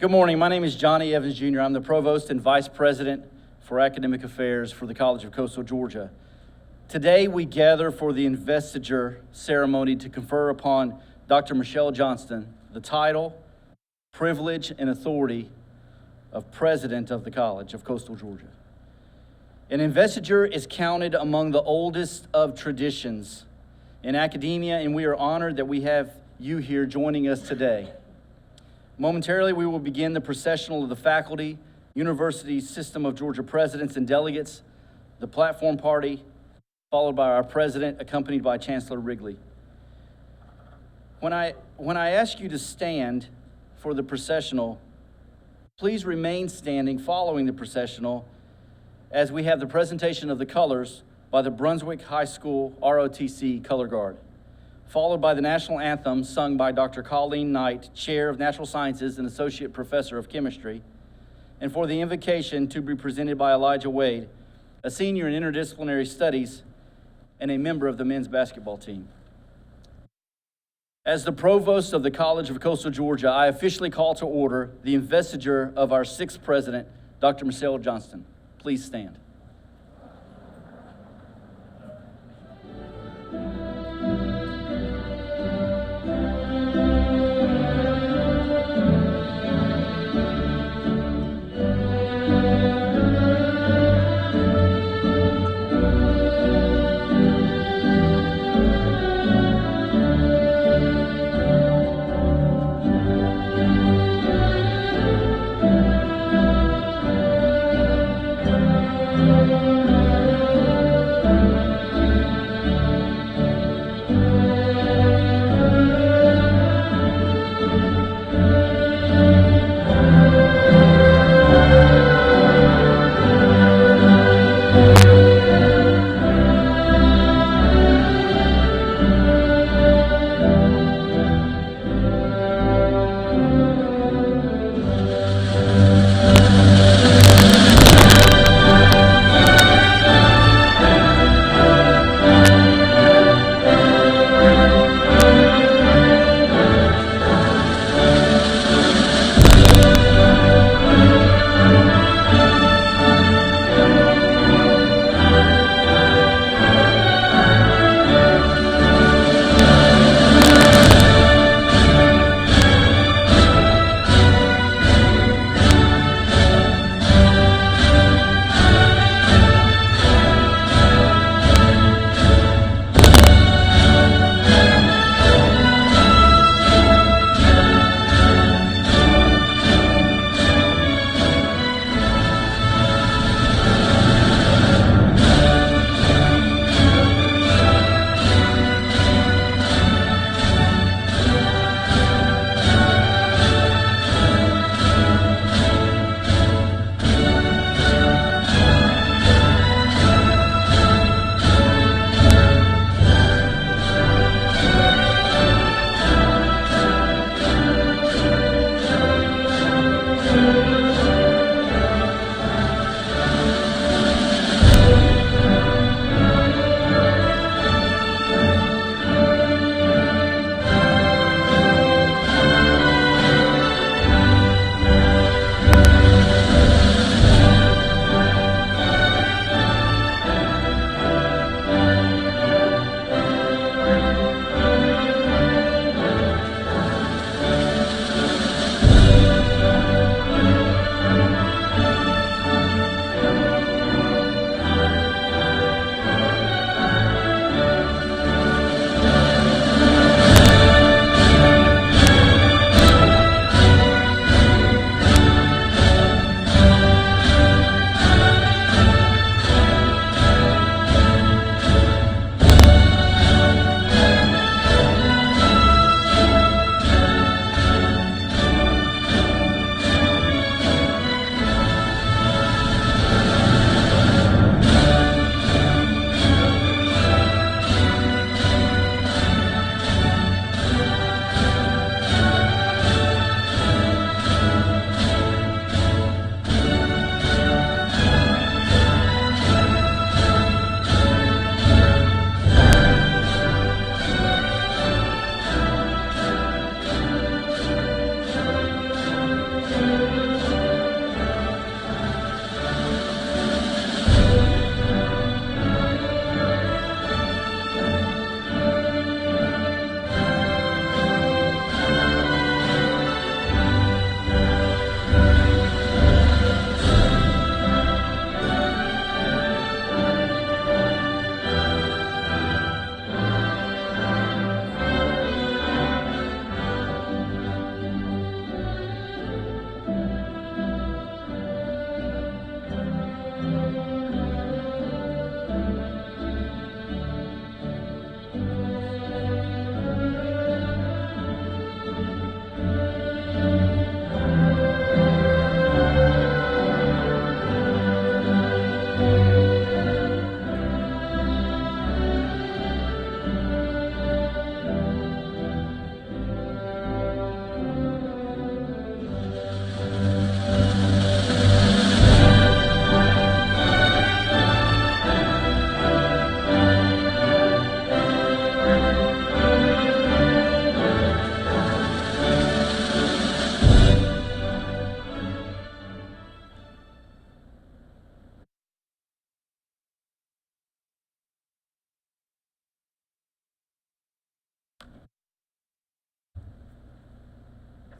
Good morning. My name is Johnny Evans Jr. I'm the Provost and Vice President for Academic Affairs for the College of Coastal Georgia. Today we gather for the Investiture ceremony to confer upon Dr. Michelle Johnston the title, privilege, and authority of President of the College of Coastal Georgia. An investiture is counted among the oldest of traditions in academia, and we are honored that we have you here joining us today. Momentarily, we will begin the processional of the faculty, University System of Georgia presidents and delegates, the platform party, followed by our president, accompanied by Chancellor Wrigley. When I ask you to stand for the processional, please remain standing following the processional as we have the presentation of the colors by the Brunswick High School ROTC Color Guard, followed by the national anthem sung by Dr. Colleen Knight, Chair of Natural Sciences and Associate Professor of Chemistry, and for the invocation to be presented by Elijah Wade, a senior in interdisciplinary studies and a member of the men's basketball team. As the Provost of the College of Coastal Georgia, I officially call to order the investiture of our sixth president, Dr. Michelle Johnston. Please stand.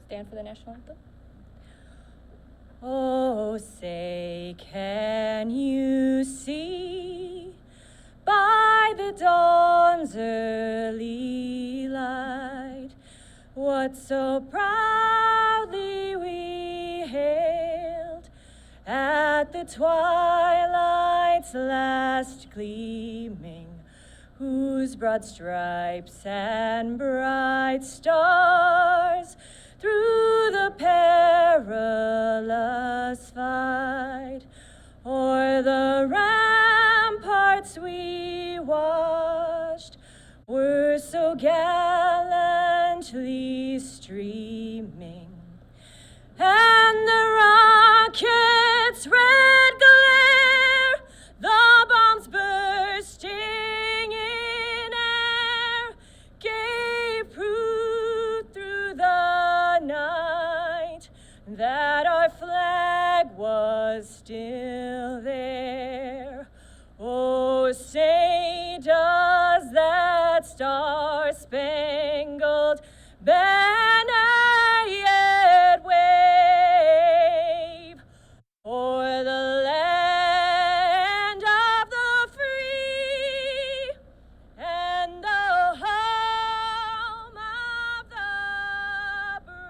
stand for the national anthem. Oh, say, can you see by the dawn's early light what so proudly we hailed at the twilight's last gleaming, whose broad stripes and bright stars through the perilous fight o'er the ramparts we watched were so gallantly streaming, and the rocket's red glare, the bombs bursting in air, gave proof through the night that our flag was still there. Oh, say, does that star-spangled banner yet wave o'er the land of the free and the home of the brave?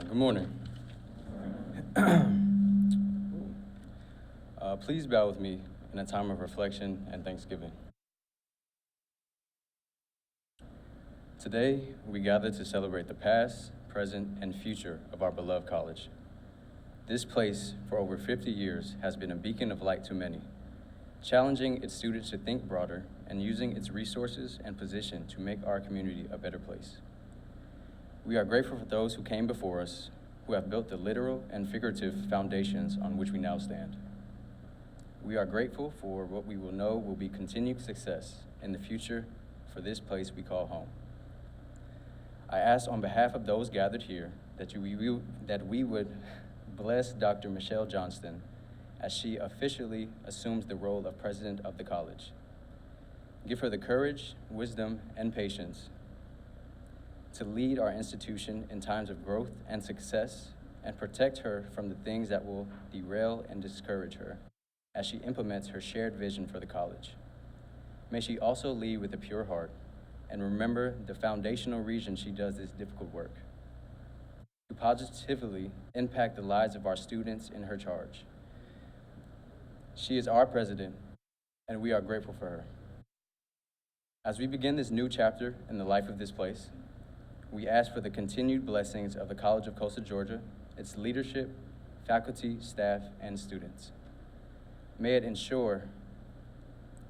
Good morning. Please bow with me in a time of reflection and thanksgiving. Today, we gather to celebrate the past, present, and future of our beloved college. This place, for over 50 years, has been a beacon of light to many, challenging its students to think broader and using its resources and position to make our community a better place. We are grateful for those who came before us, who have built the literal and figurative foundations on which we now stand. We are grateful for what we will know will be continued success in the future for this place we call home. I ask on behalf of those gathered here that we would bless Dr. Michelle Johnston as she officially assumes the role of president of the college. Give her the courage, wisdom, and patience to lead our institution in times of growth and success, and protect her from the things that will derail and discourage her as she implements her shared vision for the college. May she also lead with a pure heart and remember the foundational reason she does this difficult work: to positively impact the lives of our students in her charge. She is our president, and we are grateful for her. As we begin this new chapter in the life of this place, we ask for the continued blessings of the College of Coastal Georgia, its leadership, faculty, staff, and students. May it endure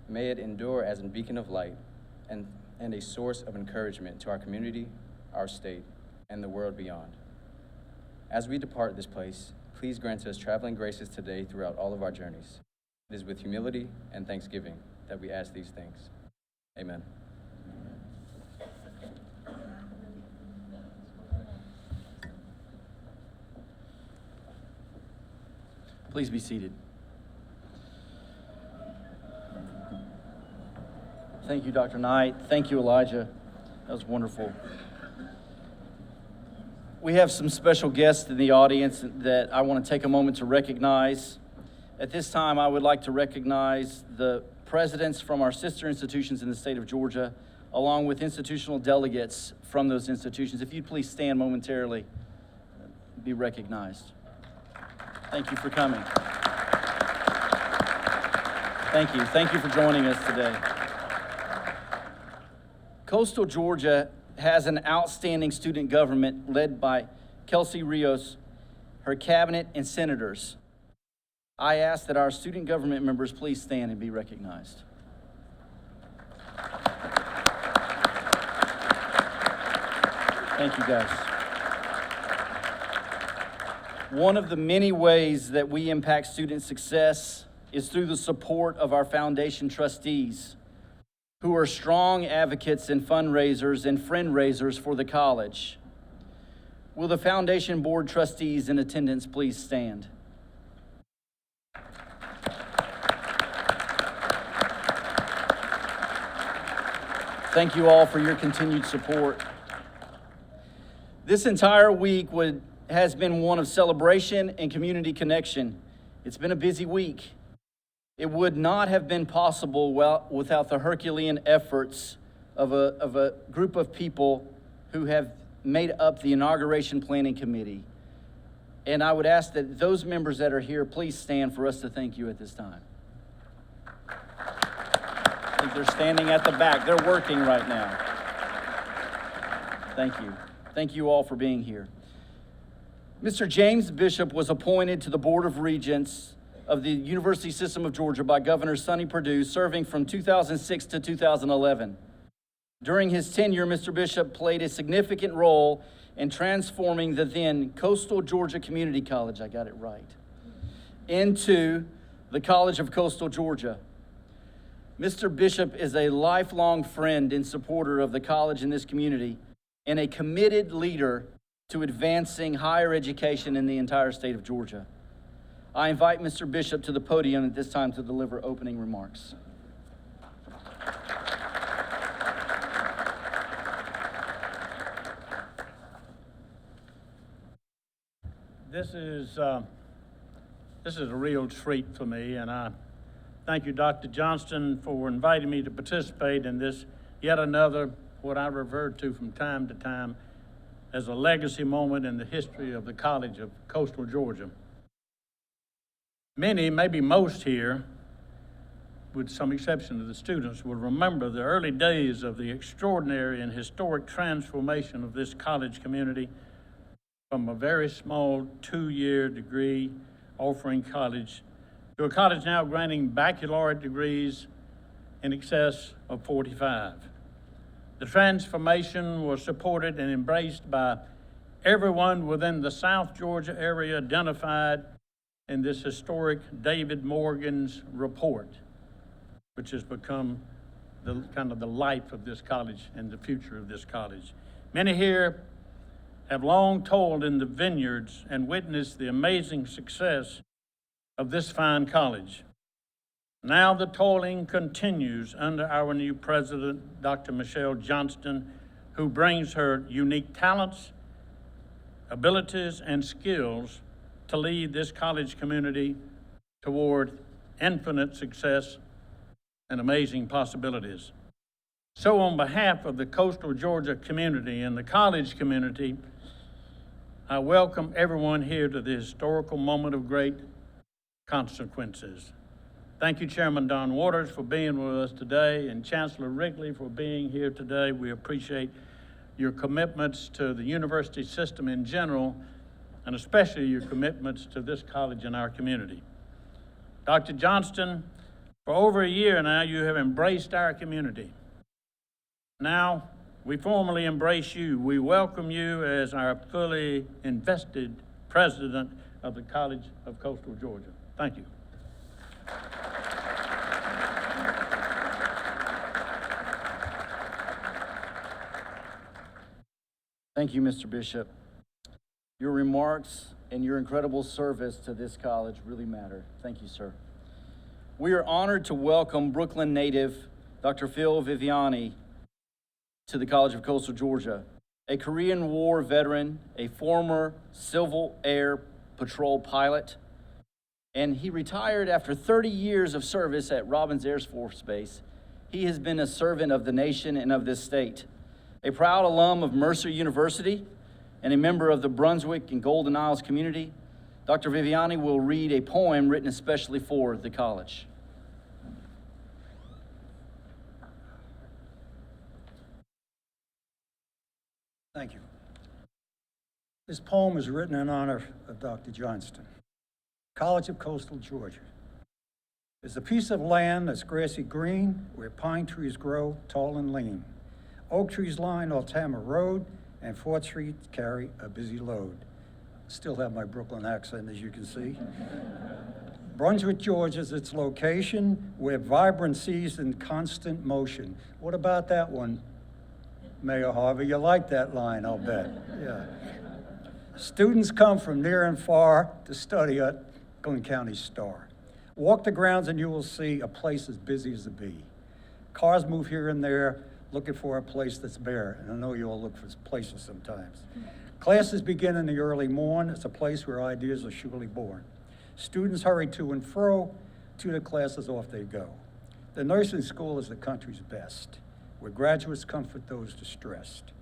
as a beacon of light and a source of encouragement to our community, our state, and the world beyond. As we depart this place, please grant us traveling graces today throughout all of our journeys. It is with humility and thanksgiving that we ask these things. Amen. Please be seated. Thank you, Dr. Knight. Thank you, Elijah. That was wonderful. We have some special guests in the audience that I want to take a moment to recognize. At this time, I would like to recognize the presidents from our sister institutions in the state of Georgia, along with institutional delegates from those institutions. If you'd please stand momentarily, be recognized. Thank you for coming. Thank you. Thank you for joining us today. Coastal Georgia has an outstanding student government led by Kelsey Rios, her cabinet, and senators. I ask that our student government members please stand and be recognized. Thank you, guys. One of the many ways that we impact student success is through the support of our foundation trustees, who are strong advocates and fundraisers and friend raisers for the college. Will the foundation board trustees in attendance please stand? Thank you all for your continued support. This entire week has been one of celebration and community connection. It's been a busy week. It would not have been possible without the Herculean efforts of a group of people who have made up the inauguration planning committee. And I would ask that those members that are here, please stand for us to thank you at this time. I think they're standing at the back. They're working right now. Thank you. Thank you all for being here. Mr. James Bishop was appointed to the Board of Regents of the University System of Georgia by Governor Sonny Perdue, serving from 2006 to 2011. During his tenure, Mr. Bishop played a significant role in transforming the then Coastal Georgia Community College, I got it right, into the College of Coastal Georgia. Mr. Bishop is a lifelong friend and supporter of the college and this community, and a committed leader to advancing higher education in the entire state of Georgia. I invite Mr. Bishop to the podium at this time to deliver opening remarks. This is a real treat for me, and I thank you, Dr. Johnston, for inviting me to participate in this yet another, what I refer to from time to time as a legacy moment in the history of the College of Coastal Georgia. Many, maybe most here, with some exception of the students, will remember the early days of the extraordinary and historic transformation of this college community from a very small 2-year degree offering college to a college now granting baccalaureate degrees in excess of 45. The transformation was supported and embraced by everyone within the South Georgia area identified in this historic David Morgan's report, which has become the kind of the life of this college and the future of this college. Many here have long toiled in the vineyards and witnessed the amazing success of this fine college. Now the toiling continues under our new president, Dr. Michelle Johnston, who brings her unique talents, abilities, and skills to lead this college community toward infinite success and amazing possibilities. So on behalf of the Coastal Georgia community and the college community, I welcome everyone here to the historical moment of great consequences. Thank you, Chairman Don Waters, for being with us today, and Chancellor Wrigley for being here today. We appreciate your commitments to the university system in general, and especially your commitments to this college and our community. Dr. Johnston, for over a year now, you have embraced our community. Now, we formally embrace you. We welcome you as our fully invested president of the College of Coastal Georgia. Thank you. Thank you, Mr. Bishop. Your remarks and your incredible service to this college really matter. Thank you, sir. We are honored to welcome Brooklyn native Dr. Phil Viviani to the College of Coastal Georgia, a Korean War veteran, a former Civil Air Patrol pilot, and he retired after 30 years of service at Robins Air Force Base. He has been a servant of the nation and of this state. A proud alum of Mercer University and a member of the Brunswick and Golden Isles community, Dr. Viviani will read a poem written especially for the college. Thank you. This poem is written in honor of Dr. Johnston. College of Coastal Georgia is a piece of land that's grassy green, where pine trees grow tall and lean. Oak trees line Altama Road, and 4th Street carry a busy load. Still have my Brooklyn accent, as you can see. Brunswick, Georgia is its location, where vibrancy is in constant motion. What about that one, Mayor Harvey? You like that line, I'll bet. Yeah. Students come from near and far to study at Glenn County Star. Walk the grounds and you will see a place as busy as a bee. Cars move here and there, looking for a place that's bare. And I know you all look for places sometimes. Classes begin in the early morn. It's a place where ideas are surely born. Students hurry to and fro, to the classes, off they go. The nursing school is the country's best, where graduates comfort those distressed.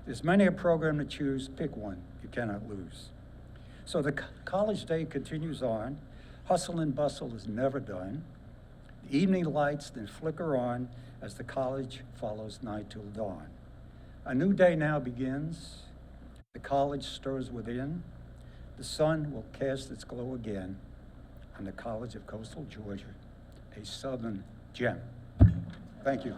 There's many a program to choose, pick one, you cannot lose. So the college day continues on. Hustle and bustle is never done. The evening lights then flicker on as the college follows night till dawn. A new day now begins. The college stirs within. The sun will cast its glow again on the College of Coastal Georgia, a Southern gem. Thank you.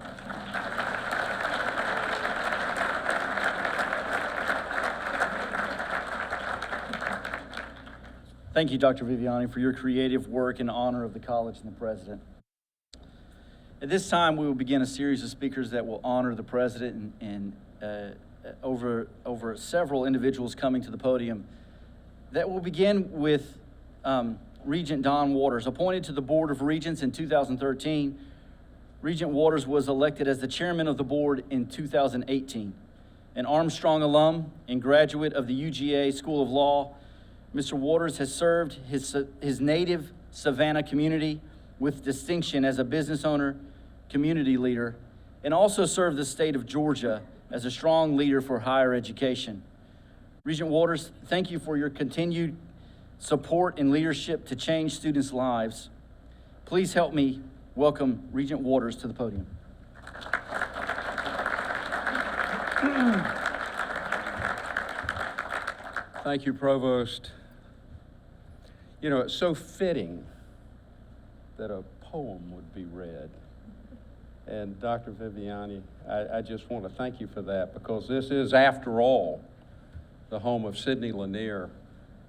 Thank you, Dr. Viviani, for your creative work in honor of the college and the president. At this time, we will begin a series of speakers that will honor the president and over several individuals coming to the podium. That will begin with Regent Don Waters. Appointed to the Board of Regents in 2013, Regent Waters was elected as the chairman of the board in 2018. An Armstrong alum and graduate of the UGA School of Law, Mr. Waters has served his native Savannah community with distinction as a business owner, community leader, and also served the state of Georgia as a strong leader for higher education. Regent Waters, thank you for your continued support and leadership to change students' lives. Please help me welcome Regent Waters to the podium. Thank you, Provost. You know, it's so fitting that a poem would be read. And Dr. Viviani, I just want to thank you for that, because this is, after all, the home of Sidney Lanier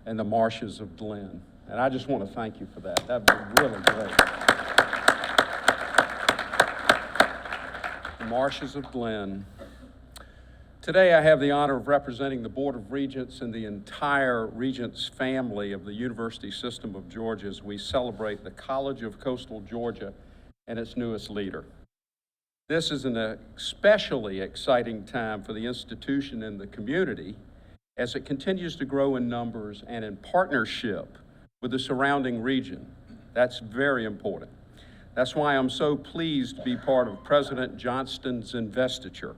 and the Marshes of Glen. And I just want to thank you for that. That'd be really great. The Marshes of Glen. Today, I have the honor of representing the Board of Regents and the entire Regents family of the University System of Georgia as we celebrate the College of Coastal Georgia and its newest leader. This is an especially exciting time for the institution and the community as it continues to grow in numbers and in partnership with the surrounding region. That's very important. That's why I'm so pleased to be part of President Johnston's investiture.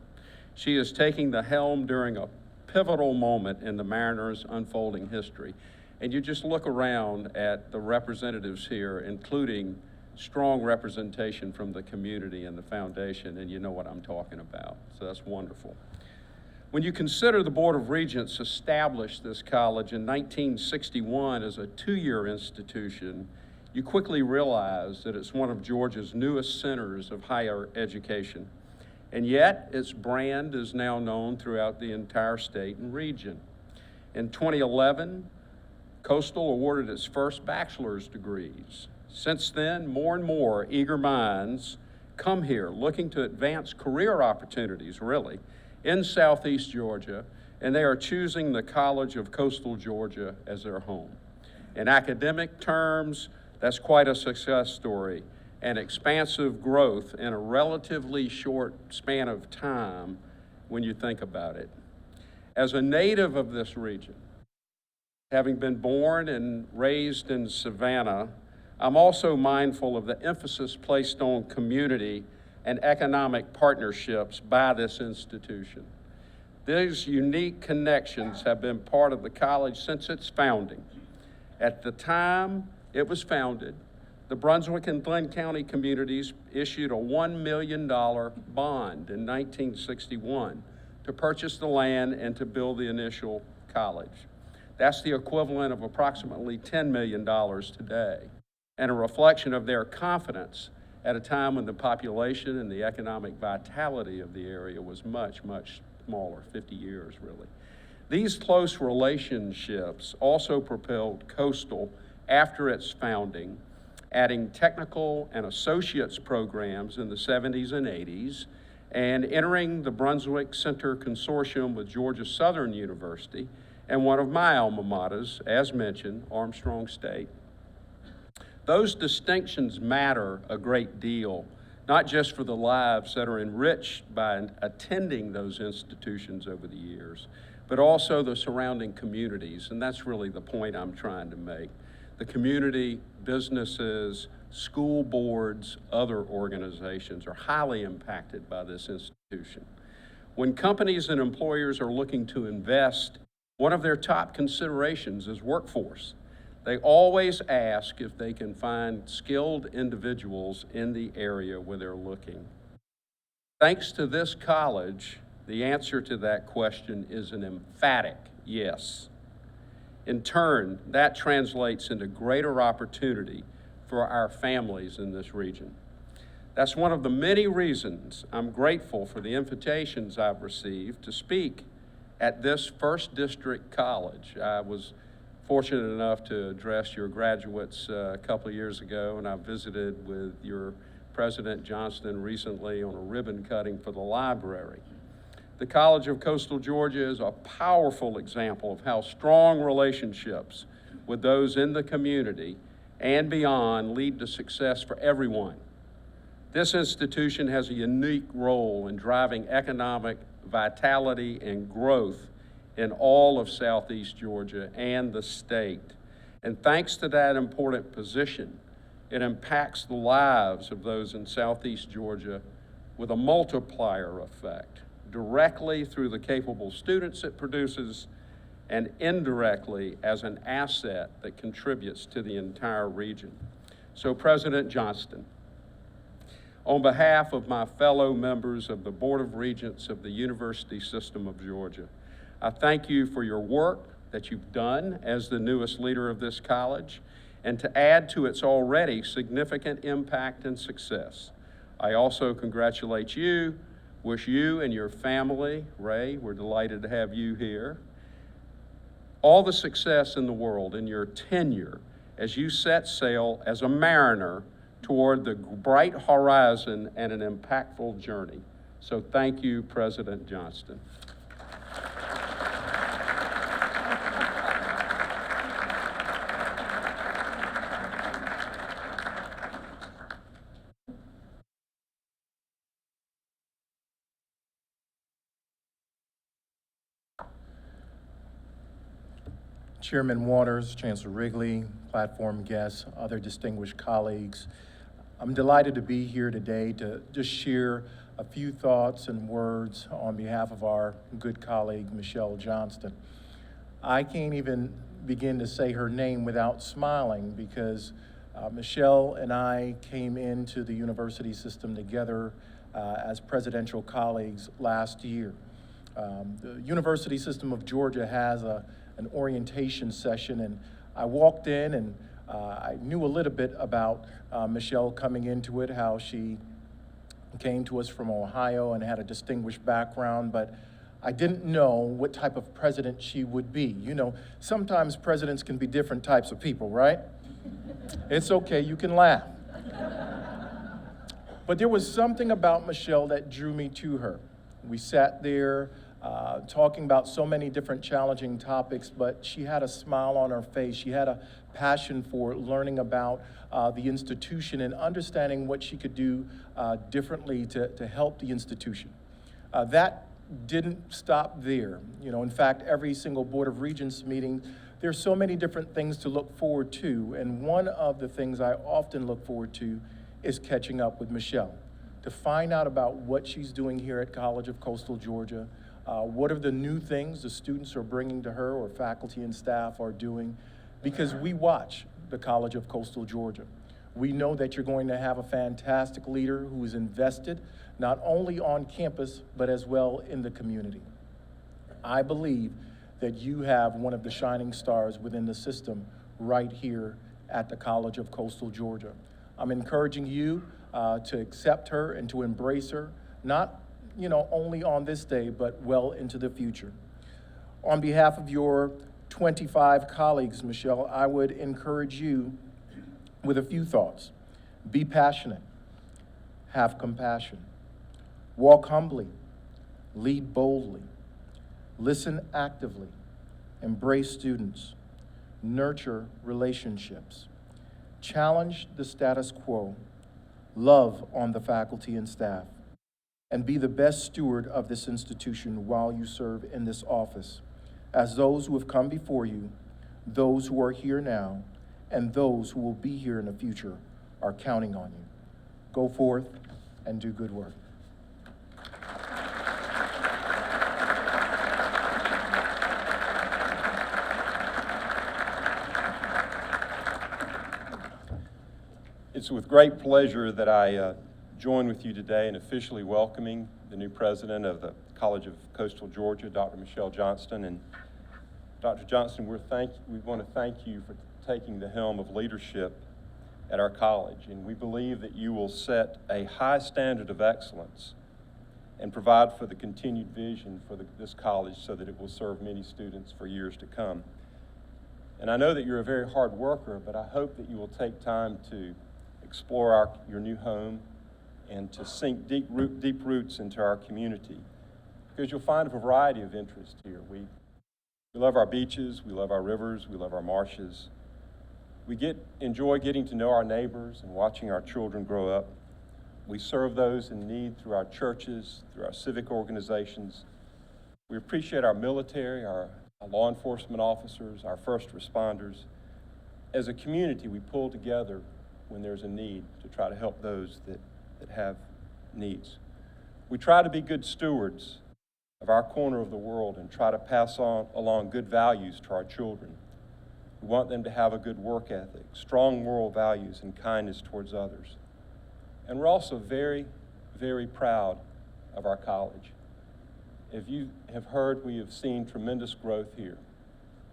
She is taking the helm during a pivotal moment in the Mariners' unfolding history. And you just look around at the representatives here, including strong representation from the community and the foundation, and you know what I'm talking about. So that's wonderful. When you consider the Board of Regents established this college in 1961 as a two-year institution, you quickly realize that it's one of Georgia's newest centers of higher education. And yet, its brand is now known throughout the entire state and region. In 2011, Coastal awarded its first bachelor's degrees. Since then, more and more eager minds come here looking to advance career opportunities, really, in Southeast Georgia, and they are choosing the College of Coastal Georgia as their home. In academic terms, that's quite a success story, and expansive growth in a relatively short span of time when you think about it. As a native of this region, having been born and raised in Savannah, I'm also mindful of the emphasis placed on community and economic partnerships by this institution. These unique connections have been part of the college since its founding. At the time it was founded, the Brunswick and Glenn County communities issued a $1 million bond in 1961 to purchase the land and to build the initial college. That's the equivalent of approximately $10 million today, and a reflection of their confidence at a time when the population and the economic vitality of the area was much, much smaller, 50 years really. These close relationships also propelled Coastal after its founding, adding technical and associates programs in the 70s and 80s, and entering the Brunswick Center Consortium with Georgia Southern University and one of my alma maters, as mentioned, Armstrong State. Those distinctions matter a great deal, not just for the lives that are enriched by attending those institutions over the years, but also the surrounding communities, and that's really the point I'm trying to make. The community, businesses, school boards, other organizations are highly impacted by this institution. When companies and employers are looking to invest, one of their top considerations is workforce. They always ask if they can find skilled individuals in the area where they're looking. Thanks to this college, the answer to that question is an emphatic yes. In turn, that translates into greater opportunity for our families in this region. That's one of the many reasons I'm grateful for the invitations I've received to speak at this First District College. I was fortunate enough to address your graduates a couple of years ago, and I visited with your President Johnston recently on a ribbon cutting for the library. The College of Coastal Georgia is a powerful example of how strong relationships with those in the community and beyond lead to success for everyone. This institution has a unique role in driving economic vitality and growth in all of Southeast Georgia and the state. And thanks to that important position, it impacts the lives of those in Southeast Georgia with a multiplier effect, directly through the capable students it produces and indirectly as an asset that contributes to the entire region. So President Johnston, on behalf of my fellow members of the Board of Regents of the University System of Georgia, I thank you for your work that you've done as the newest leader of this college and to add to its already significant impact and success. I also congratulate you, wish you and your family, Ray, we're delighted to have you here, all the success in the world in your tenure as you set sail as a mariner toward the bright horizon and an impactful journey. So thank you, President Johnston. Chairman Waters, Chancellor Wrigley, platform guests, other distinguished colleagues. I'm delighted to be here today to just share a few thoughts and words on behalf of our good colleague, Michelle Johnston. I can't even begin to say her name without smiling because Michelle and I came into the university system together as presidential colleagues last year. The University System of Georgia has an orientation session, and I walked in and I knew a little bit about Michelle coming into it, how she came to us from Ohio and had a distinguished background, but I didn't know what type of president she would be. You know, sometimes presidents can be different types of people, right? It's okay, you can laugh. But there was something about Michelle that drew me to her. We sat there talking about so many different challenging topics, but she had a smile on her face. She had a passion for learning about the institution and understanding what she could do differently to help the institution. That didn't stop there. You know, in fact, every single Board of Regents meeting, there's so many different things to look forward to, and one of the things I often look forward to is catching up with Michelle, to find out about what she's doing here at College of Coastal Georgia, what are the new things the students are bringing to her or faculty and staff are doing, because we watch the College of Coastal Georgia. We know that you're going to have a fantastic leader who is invested not only on campus, but as well in the community. I believe that you have one of the shining stars within the system right here at the College of Coastal Georgia. I'm encouraging you to accept her and to embrace her, not only on this day, but well into the future. On behalf of your 25 colleagues, Michelle, I would encourage you with a few thoughts. Be passionate, have compassion, walk humbly, lead boldly, listen actively, embrace students, nurture relationships, challenge the status quo, love on the faculty and staff, and be the best steward of this institution while you serve in this office, as those who have come before you, those who are here now, and those who will be here in the future are counting on you. Go forth and do good work. It's with great pleasure that I join with you today in officially welcoming the new president of the College of Coastal Georgia, Dr. Michelle Johnston. And Dr. Johnston, we want to thank you for taking the helm of leadership at our college. And we believe that you will set a high standard of excellence and provide for the continued vision for this college so that it will serve many students for years to come. And I know that you're a very hard worker, but I hope that you will take time to explore your new home and to sink deep roots into our community, because you'll find a variety of interests here. We love our beaches, we love our rivers, we love our marshes. We enjoy getting to know our neighbors and watching our children grow up. We serve those in need through our churches, through our civic organizations. We appreciate our military, our law enforcement officers, our first responders. As a community, we pull together when there's a need to try to help those that have needs. We try to be good stewards of our corner of the world and try to pass along good values to our children. We want them to have a good work ethic, strong moral values, and kindness towards others. And we're also very, very proud of our college. If you have heard, we have seen tremendous growth here.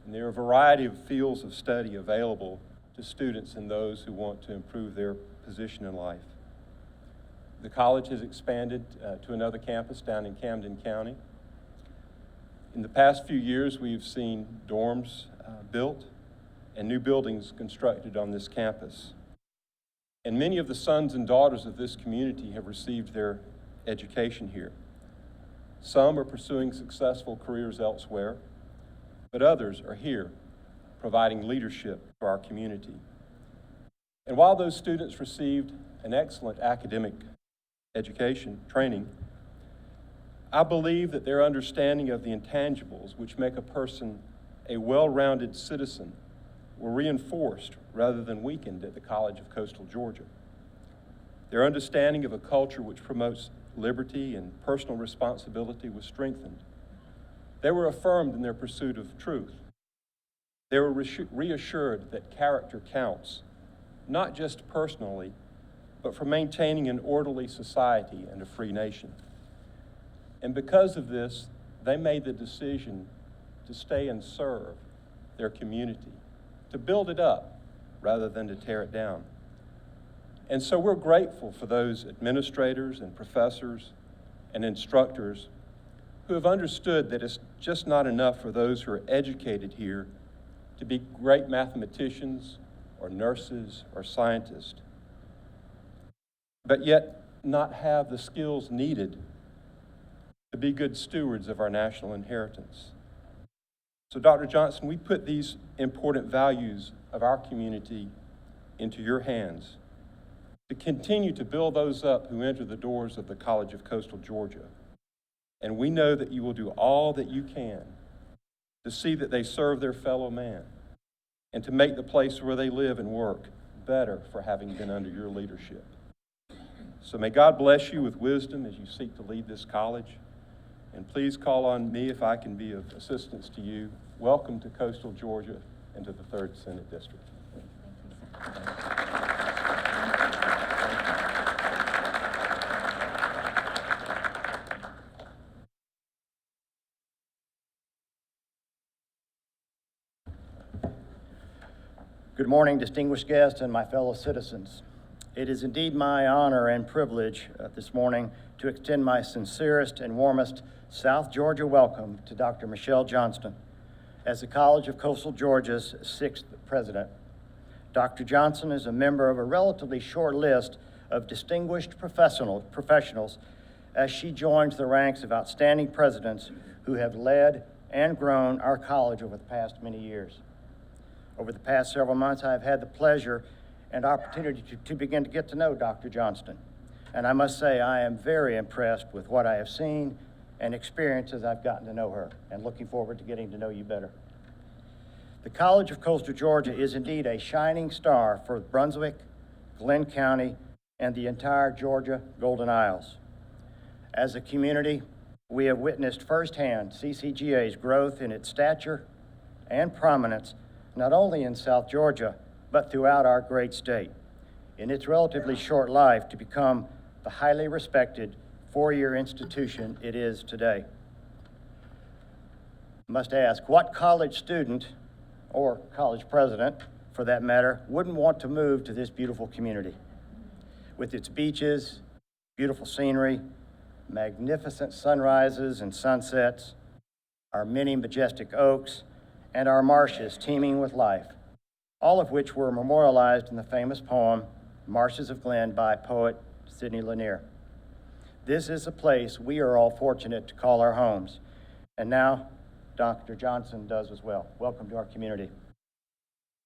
And there are a variety of fields of study available to students and those who want to improve their position in life. The college has expanded to another campus down in Camden County. In the past few years, we've seen dorms built and new buildings constructed on this campus. And many of the sons and daughters of this community have received their education here. Some are pursuing successful careers elsewhere, but others are here providing leadership for our community. And while those students received an excellent academic education, training, I believe that their understanding of the intangibles which make a person a well-rounded citizen were reinforced rather than weakened at the College of Coastal Georgia. Their understanding of a culture which promotes liberty and personal responsibility was strengthened. They were affirmed in their pursuit of truth. They were reassured that character counts, not just personally, but for maintaining an orderly society and a free nation. And because of this, they made the decision to stay and serve their community, to build it up rather than to tear it down. And so we're grateful for those administrators and professors and instructors who have understood that it's just not enough for those who are educated here to be great mathematicians or nurses or scientists, but yet not have the skills needed to be good stewards of our national inheritance. So Dr. Johnston, we put these important values of our community into your hands to continue to build those up who enter the doors of the College of Coastal Georgia. And we know that you will do all that you can to see that they serve their fellow man and to make the place where they live and work better for having been under your leadership. So may God bless you with wisdom as you seek to lead this college. And please call on me if I can be of assistance to you. Welcome to Coastal Georgia and to the 3rd Senate District. Good morning, distinguished guests and my fellow citizens. It is indeed my honor and privilege this morning to extend my sincerest and warmest South Georgia welcome to Dr. Michelle Johnston as the College of Coastal Georgia's 6th president. Dr. Johnston is a member of a relatively short list of distinguished professionals as she joins the ranks of outstanding presidents who have led and grown our college over the past many years. Over the past several months, I have had the pleasure and opportunity to begin to get to know Dr. Johnston. And I must say, I am very impressed with what I have seen and experienced as I've gotten to know her, and looking forward to getting to know you better. The College of Coastal Georgia is indeed a shining star for Brunswick, Glenn County, and the entire Georgia Golden Isles. As a community, we have witnessed firsthand CCGA's growth in its stature and prominence, not only in South Georgia, but throughout our great state, in its relatively short life to become the highly respected four-year institution it is today. I must ask, what college student, or college president for that matter, wouldn't want to move to this beautiful community? With its beaches, beautiful scenery, magnificent sunrises and sunsets, our many majestic oaks, and our marshes teeming with life, all of which were memorialized in the famous poem, Marshes of Glen by poet Sidney Lanier. This is a place we are all fortunate to call our homes, and now Dr. Johnston does as well. Welcome to our community.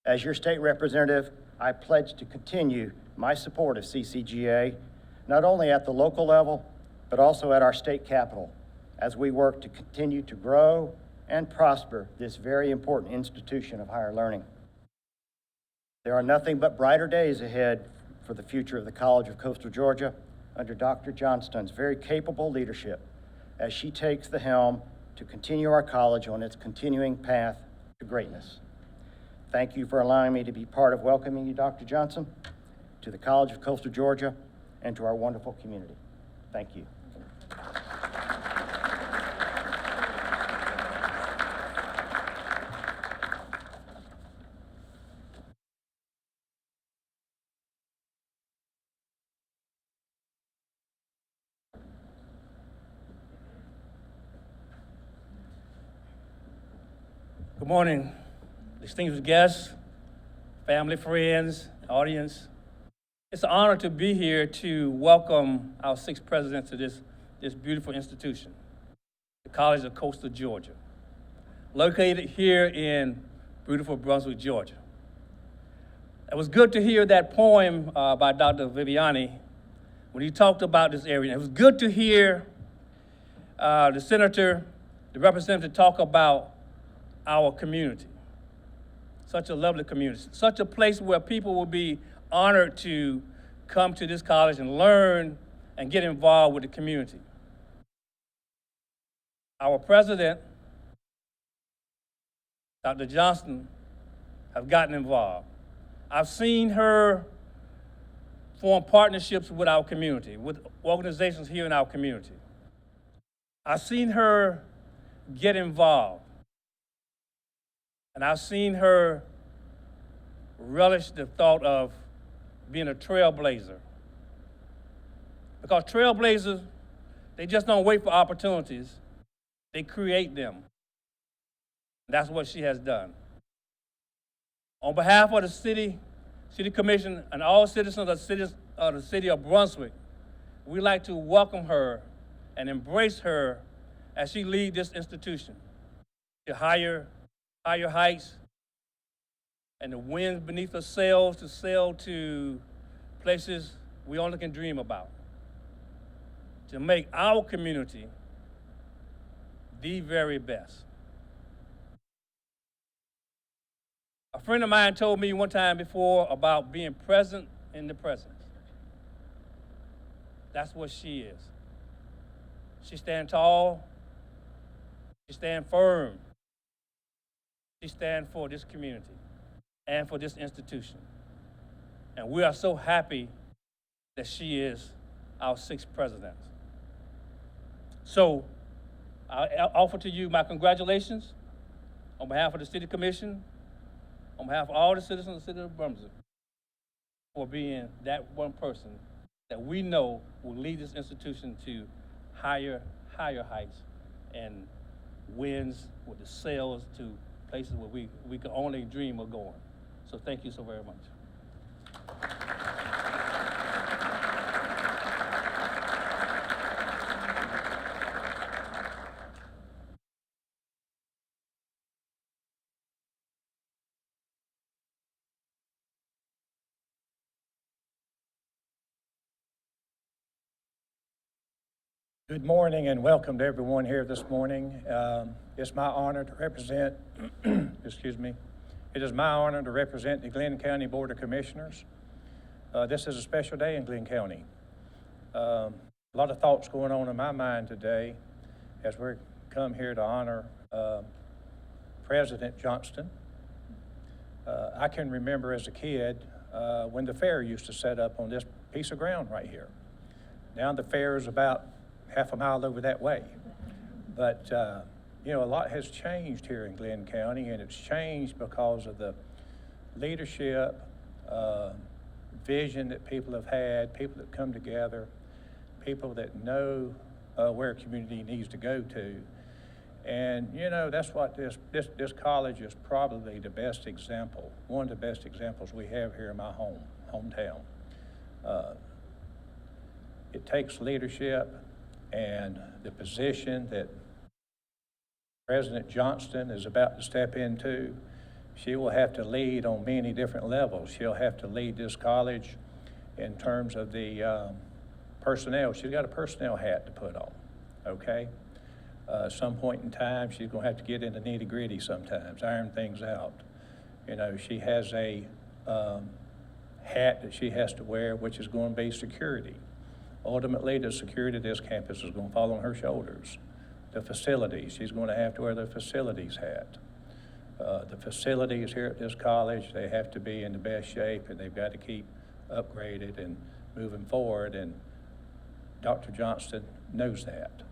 As your state representative, I pledge to continue my support of CCGA, not only at the local level, but also at our state capitol, as we work to continue to grow and prosper this very important institution of higher learning. There are nothing but brighter days ahead for the future of the College of Coastal Georgia under Dr. Johnston's very capable leadership as she takes the helm to continue our college on its continuing path to greatness. Thank you for allowing me to be part of welcoming you, Dr. Johnston, to the College of Coastal Georgia and to our wonderful community. Thank you. Good morning, distinguished guests, family, friends, audience. It's an honor to be here to welcome our 6th president to this beautiful institution, the College of Coastal Georgia, located here in beautiful Brunswick, Georgia. It was good to hear that poem by Dr. Viviani when he talked about this area. It was good to hear the senator, the representative talk about our community. Such a lovely community, such a place where people will be honored to come to this college and learn and get involved with the community. Our president, Dr. Johnston, have gotten involved. I've seen her form partnerships with our community, with organizations here in our community. I've seen her get involved. And I've seen her relish the thought of being a trailblazer. Because trailblazers, they just don't wait for opportunities, they create them. That's what she has done. On behalf of the city commission, and all citizens of the city of Brunswick, we'd like to welcome her and embrace her as she leads this institution to higher heights, and the winds beneath her sails to sail to places we only can dream about, to make our community the very best. A friend of mine told me one time before about being present in the present. That's what she is. She stands tall, she stands firm. She stands for this community and for this institution. And we are so happy that she is our 6th president. So I offer to you my congratulations on behalf of the City Commission, on behalf of all the citizens of the city of Brunswick, for being that one person that we know will lead this institution to higher heights and wins with the sales to places where we could only dream of going. So thank you so very much. Good morning and welcome to everyone here this morning. It's my honor to represent, excuse me, it is my honor to represent the Glenn County Board of Commissioners. This is a special day in Glenn County. A lot of thoughts going on in my mind today as we come here to honor President Johnston. I can remember as a kid when the fair used to set up on this piece of ground right here. Now the fair is about half a mile over that way. But, you know, a lot has changed here in Glenn County, and it's changed because of the leadership, vision that people have had, people that come together, people that know where a community needs to go to. And, you know, that's what this college is probably the best example, one of the best examples we have here in my hometown. It takes leadership, and the position that President Johnston is about to step into, she will have to lead on many different levels. She'll have to lead this college in terms of the personnel. She's got a personnel hat to put on, okay? Some point in time, she's gonna have to get into nitty gritty sometimes, iron things out. You know, she has a hat that she has to wear, which is going to be security. Ultimately, the security of this campus is going to fall on her shoulders. The facilities, she's going to have to wear the facilities hat. The facilities here at this college, they have to be in the best shape, and they've got to keep upgraded and moving forward, and Dr. Johnston knows that.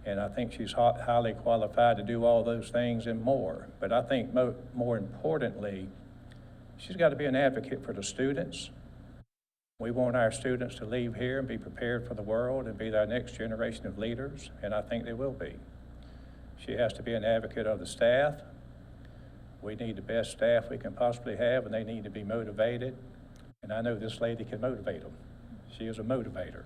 And I think she's highly qualified to do all those things and more. But I think more importantly, she's got to be an advocate for the students. We want our students to leave here and be prepared for the world and be our next generation of leaders, and I think they will be. She has to be an advocate of the staff. We need the best staff we can possibly have, and they need to be motivated. And I know this lady can motivate them. She is a motivator.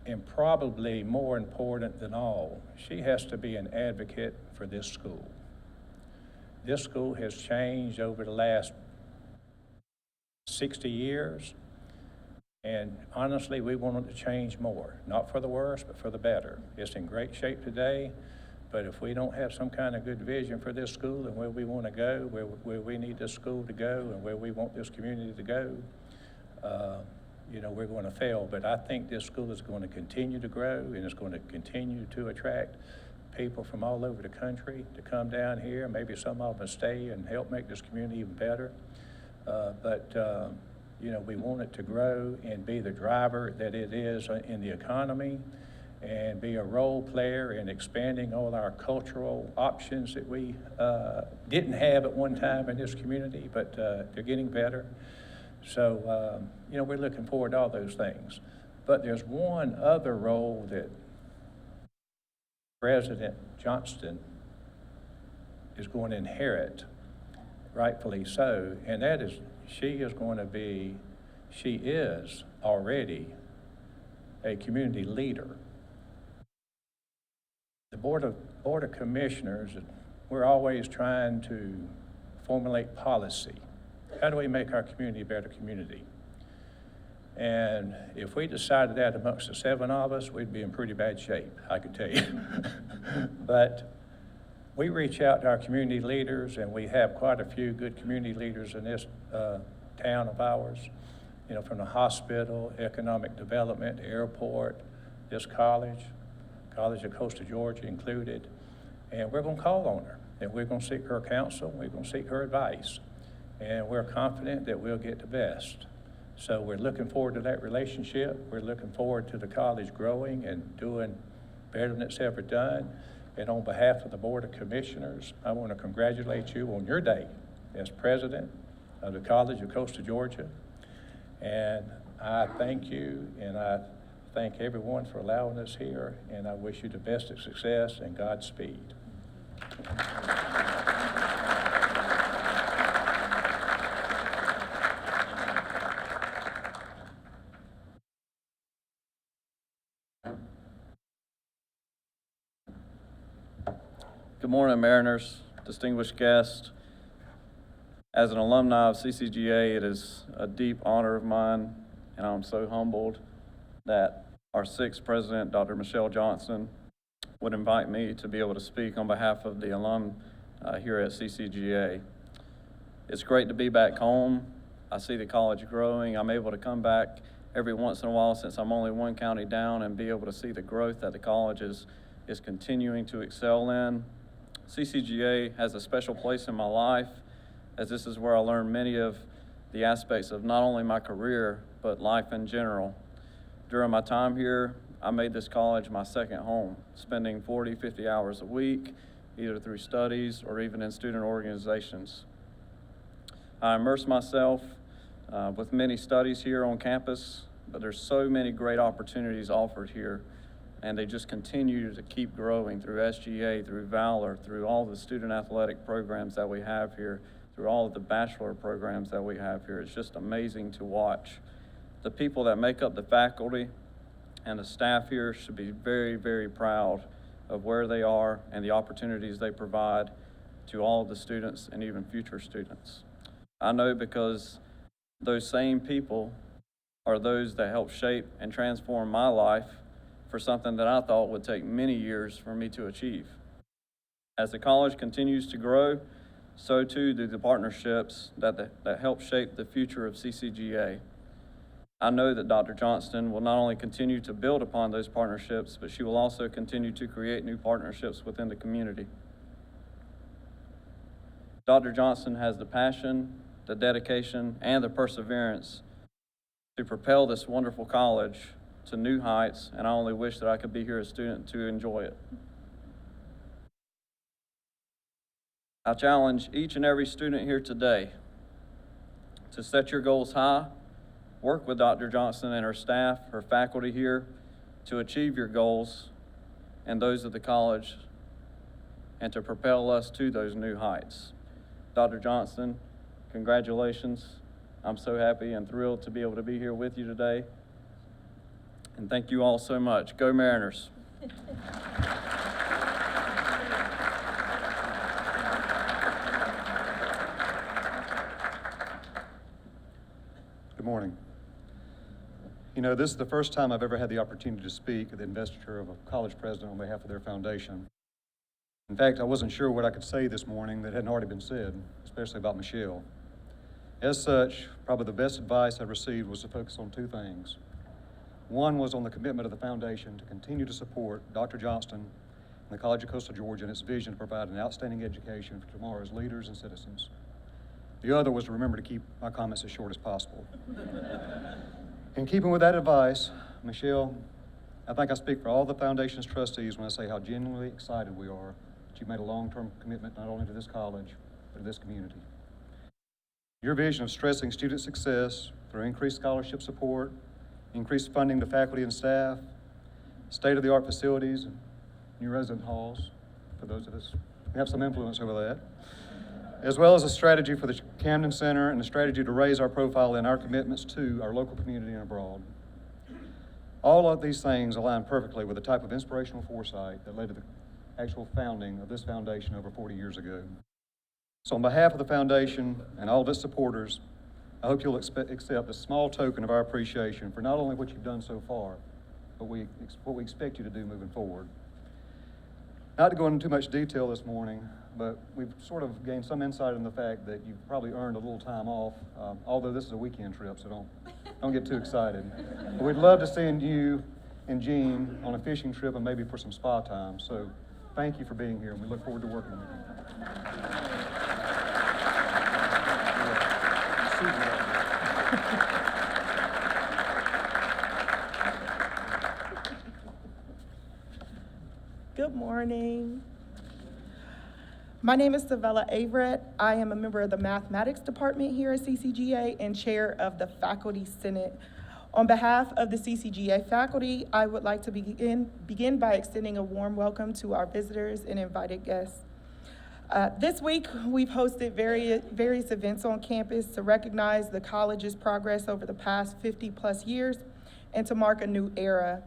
And probably more important than all, she has to be an advocate for this school. This school has changed over the last 60 years, and honestly, we want it to change more, not for the worse, but for the better. It's in great shape today, but if we don't have some kind of good vision for this school and where we want to go, where we need this school to go and where we want this community to go, you know, we're going to fail. But I think this school is going to continue to grow, and it's going to continue to attract people from all over the country to come down here. Maybe some of them stay and help make this community even better. You know, we want it to grow and be the driver that it is in the economy, and be a role player in expanding all our cultural options that we didn't have at one time in this community, but they're getting better. So, you know, we're looking forward to all those things. But there's one other role that President Johnston is going to inherit, rightfully so, and that is she is already a community leader. The Board of Commissioners, we're always trying to formulate policy. How do we make our community a better community? And if we decided that amongst the 7 of us, we'd be in pretty bad shape, I can tell you. But we reach out to our community leaders, and we have quite a few good community leaders in this town of ours, you know, from the hospital, economic development, airport, this College of Coastal Georgia included. And we're going to call on her, and we're going to seek her counsel, we're going to seek her advice, and we're confident that we'll get the best. So we're looking forward to that relationship. We're looking forward to the college growing and doing better than it's ever done. And on behalf of the Board of Commissioners, I want to congratulate you on your day as president of the College of Coastal Georgia. And I thank you, and I thank everyone for allowing us here, and I wish you the best of success and Godspeed. Good morning, Mariners, distinguished guests. As an alumni of CCGA, it is a deep honor of mine, and I'm so humbled that our sixth president, Dr. Michelle Johnston, would invite me to be able to speak on behalf of the alum here at CCGA. It's great to be back home. I see the college growing. I'm able to come back every once in a while since I'm only one county down and be able to see the growth that the college is continuing to excel in. CCGA has a special place in my life, as this is where I learned many of the aspects of not only my career, but life in general. During my time here, I made this college my second home, spending 40, 50 hours a week, either through studies or even in student organizations. I immersed myself with many studies here on campus, but there's so many great opportunities offered here, and they just continue to keep growing through SGA, through Valor, through all the student athletic programs that we have here, through all of the bachelor programs that we have here. It's just amazing to watch. The people that make up the faculty and the staff here should be very, very proud of where they are and the opportunities they provide to all of the students and even future students. I know because those same people are those that help shape and transform my life for something that I thought would take many years for me to achieve. As the college continues to grow, so too do the partnerships that help shape the future of CCGA. I know that Dr. Johnston will not only continue to build upon those partnerships, but she will also continue to create new partnerships within the community. Dr. Johnston has the passion, the dedication, and the perseverance to propel this wonderful college to new heights, and I only wish that I could be here as a student to enjoy it. I challenge each and every student here today to set your goals high, work with Dr. Johnston and her staff, her faculty here, to achieve your goals and those of the college, and to propel us to those new heights. Dr. Johnston, congratulations. I'm so happy and thrilled to be able to be here with you today. And thank you all so much. Go Mariners. Good morning. You know, this is the first time I've ever had the opportunity to speak at the investiture of a college president on behalf of their foundation. In fact, I wasn't sure what I could say this morning that hadn't already been said, especially about Michelle. As such, probably the best advice I received was to focus on two things. One was on the commitment of the foundation to continue to support Dr. Johnston and the College of Coastal Georgia and its vision to provide an outstanding education for tomorrow's leaders and citizens. The other was to remember to keep my comments as short as possible. In keeping with that advice, Michelle, I think I speak for all the foundation's trustees when I say how genuinely excited we are that you've made a long-term commitment not only to this college, but to this community. Your vision of stressing student success through increased scholarship support, increased funding to faculty and staff, state-of-the-art facilities, and new resident halls, for those of us who have some influence over that, as well as a strategy for the Camden Center and a strategy to raise our profile in our commitments to our local community and abroad. All of these things align perfectly with the type of inspirational foresight that led to the actual founding of this foundation over 40 years ago. So on behalf of the foundation and all of its supporters, I hope you'll accept a small token of our appreciation for not only what you've done so far, but what we expect you to do moving forward. Not to go into too much detail this morning, but we've sort of gained some insight in the fact that you've probably earned a little time off, although this is a weekend trip, so don't get too excited. But we'd love to send you and Jean on a fishing trip and maybe for some spa time. So thank you for being here, and we look forward to working with you. Good morning. My name is Savella Averett. I am a member of the mathematics department here at CCGA and chair of the Faculty Senate. On behalf of the CCGA faculty, I would like to begin by extending a warm welcome to our visitors and invited guests. This week, we've hosted various events on campus to recognize the college's progress over the past 50+ years and to mark a new era.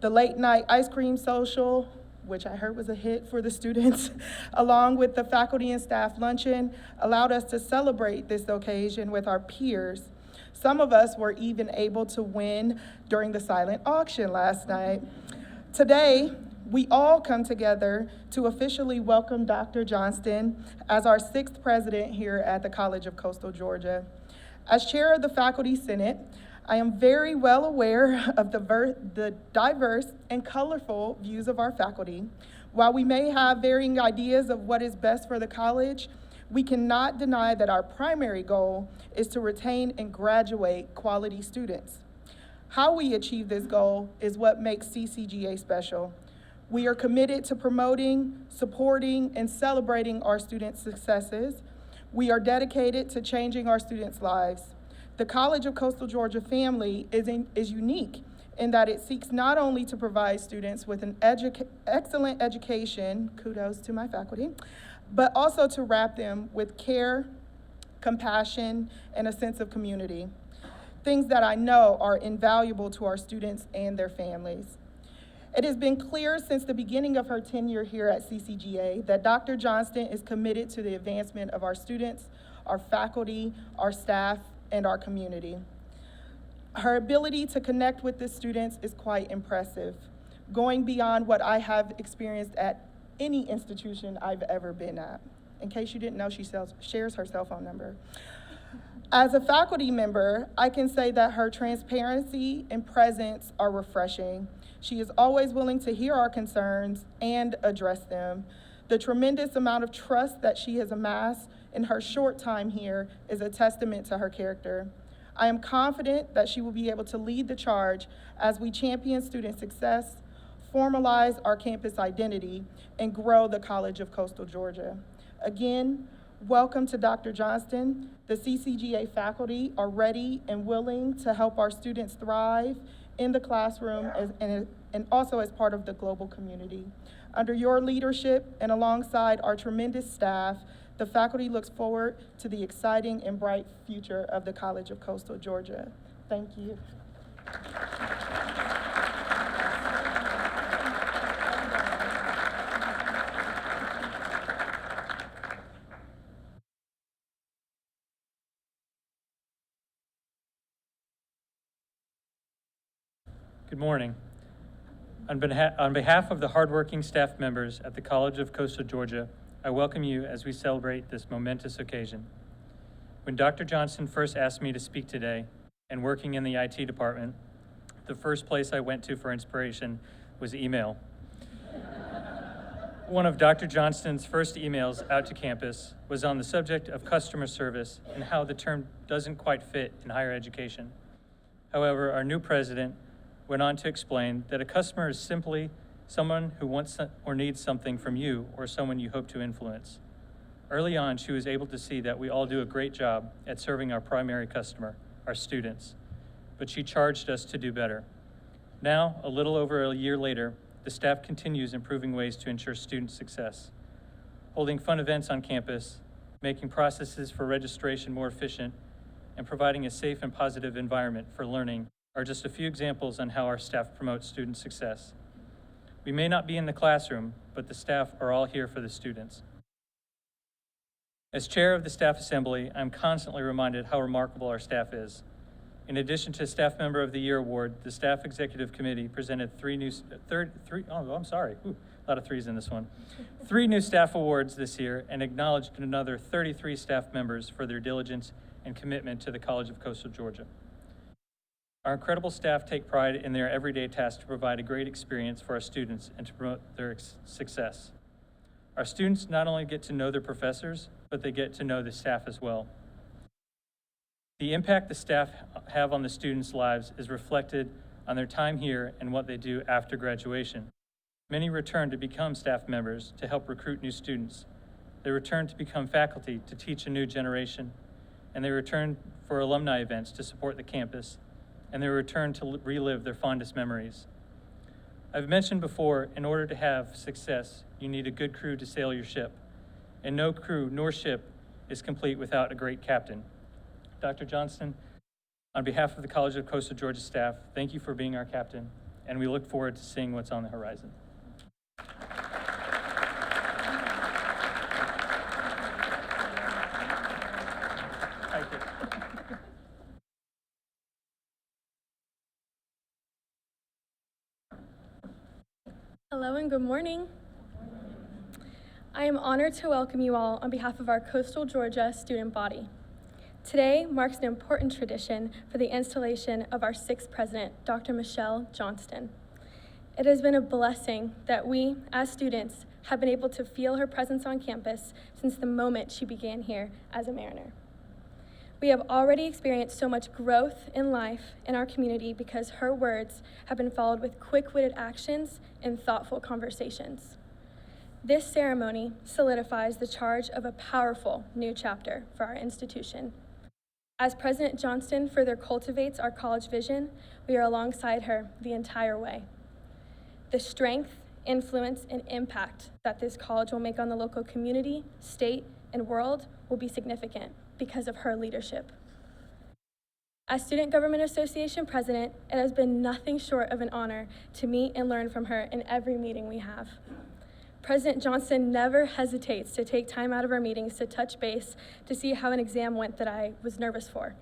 The late night ice cream social, which I heard was a hit for the students, along with the faculty and staff luncheon, allowed us to celebrate this occasion with our peers. Some of us were even able to win during the silent auction last night. Today, we all come together to officially welcome Dr. Johnston as our 6th president here at the College of Coastal Georgia. As chair of the Faculty Senate, I am very well aware of the diverse and colorful views of our faculty. While we may have varying ideas of what is best for the college, we cannot deny that our primary goal is to retain and graduate quality students. How we achieve this goal is what makes CCGA special. We are committed to promoting, supporting, and celebrating our students' successes. We are dedicated to changing our students' lives. The College of Coastal Georgia family is unique in that it seeks not only to provide students with an excellent education, kudos to my faculty, but also to wrap them with care, compassion, and a sense of community, things that I know are invaluable to our students and their families. It has been clear since the beginning of her tenure here at CCGA that Dr. Johnston is committed to the advancement of our students, our faculty, our staff, and our community. Her ability to connect with the students is quite impressive, going beyond what I have experienced at any institution I've ever been at. In case you didn't know, she shares her cell phone number. As a faculty member, I can say that her transparency and presence are refreshing. She is always willing to hear our concerns and address them. The tremendous amount of trust that she has amassed in her short time here is a testament to her character. I am confident that she will be able to lead the charge as we champion student success, formalize our campus identity, and grow the College of Coastal Georgia. Again, welcome to Dr. Johnston. The CCGA faculty are ready and willing to help our students thrive in the classroom and also as part of the global community. Under your leadership and alongside our tremendous staff, the faculty looks forward to the exciting and bright future of the College of Coastal Georgia. Thank you. Good morning. On behalf of the hardworking staff members at the College of Coastal Georgia, I welcome you as we celebrate this momentous occasion. When Dr. Johnston first asked me to speak today, and working in the IT department, the first place I went to for inspiration was email. One of Dr. Johnston's first emails out to campus was on the subject of customer service and how the term doesn't quite fit in higher education. However, our new president went on to explain that a customer is simply someone who wants or needs something from you or someone you hope to influence. Early on, she was able to see that we all do a great job at serving our primary customer, our students, but she charged us to do better. Now, a little over a year later, the staff continues improving ways to ensure student success. Holding fun events on campus, making processes for registration more efficient, and providing a safe and positive environment for learning are just a few examples on how our staff promotes student success. We may not be in the classroom, but the staff are all here for the students. As chair of the Staff Assembly, I'm constantly reminded how remarkable our staff is. In addition to Staff Member of the Year award, the Staff Executive Committee presented three new staff awards this year and acknowledged another 33 staff members for their diligence and commitment to the College of Coastal Georgia. Our incredible staff take pride in their everyday task to provide a great experience for our students and to promote their success. Our students not only get to know their professors, but they get to know the staff as well. The impact the staff have on the students' lives is reflected on their time here and what they do after graduation. Many return to become staff members to help recruit new students. They return to become faculty to teach a new generation, and they return for alumni events to support the campus, and they return to relive their fondest memories. I've mentioned before, in order to have success, you need a good crew to sail your ship, and no crew nor ship is complete without a great captain. Dr. Johnston, on behalf of the College of Coastal Georgia staff, thank you for being our captain, and we look forward to seeing what's on the horizon. Thank you. Hello and good morning. I am honored to welcome you all on behalf of our Coastal Georgia student body. Today marks an important tradition for the installation of our sixth president, Dr. Michelle Johnston. It has been a blessing that we, as students, have been able to feel her presence on campus since the moment she began here as a Mariner. We have already experienced so much growth in life in our community because her words have been followed with quick-witted actions and thoughtful conversations. This ceremony solidifies the charge of a powerful new chapter for our institution. As President Johnston further cultivates our college vision, we are alongside her the entire way. The strength, influence, and impact that this college will make on the local community, state, and world will be significant because of her leadership. As Student Government Association President, it has been nothing short of an honor to meet and learn from her in every meeting we have. President Johnston never hesitates to take time out of our meetings to touch base to see how an exam went that I was nervous for,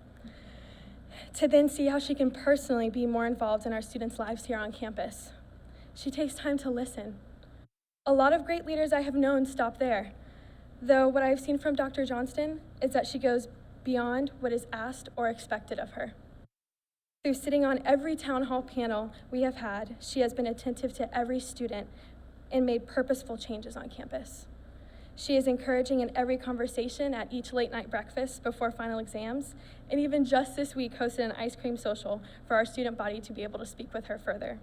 to then see how she can personally be more involved in our students' lives here on campus. She takes time to listen. A lot of great leaders I have known stop there, though what I've seen from Dr. Johnston is that she goes beyond what is asked or expected of her. Through sitting on every town hall panel we have had, she has been attentive to every student and made purposeful changes on campus. She is encouraging in every conversation at each late night breakfast before final exams, and even just this week hosted an ice cream social for our student body to be able to speak with her further.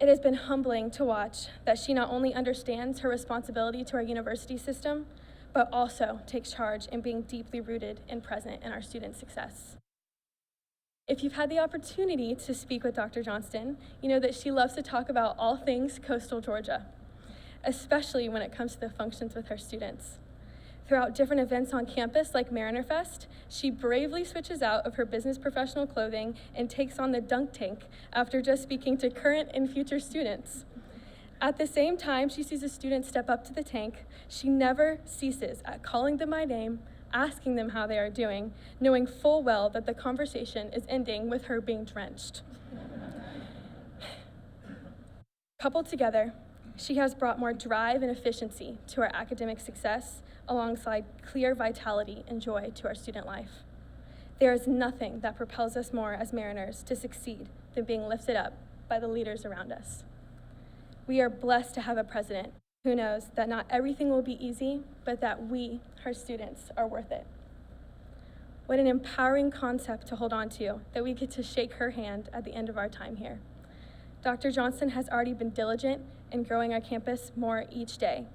It has been humbling to watch that she not only understands her responsibility to our university system, but also takes charge in being deeply rooted and present in our students' success. If you've had the opportunity to speak with Dr. Johnston, you know that she loves to talk about all things Coastal Georgia, especially when it comes to the functions with her students. Throughout different events on campus like Mariner Fest, she bravely switches out of her business professional clothing and takes on the dunk tank after just speaking to current and future students. At the same time she sees a student step up to the tank, she never ceases at calling them by name, asking them how they are doing, knowing full well that the conversation is ending with her being drenched. Coupled together, she has brought more drive and efficiency to our academic success, alongside clear vitality and joy to our student life. There is nothing that propels us more as Mariners to succeed than being lifted up by the leaders around us. We are blessed to have a president who knows that not everything will be easy, but that we, her students, are worth it. What an empowering concept to hold on to, that we get to shake her hand at the end of our time here. Dr. Johnston has already been diligent in growing our campus more each day.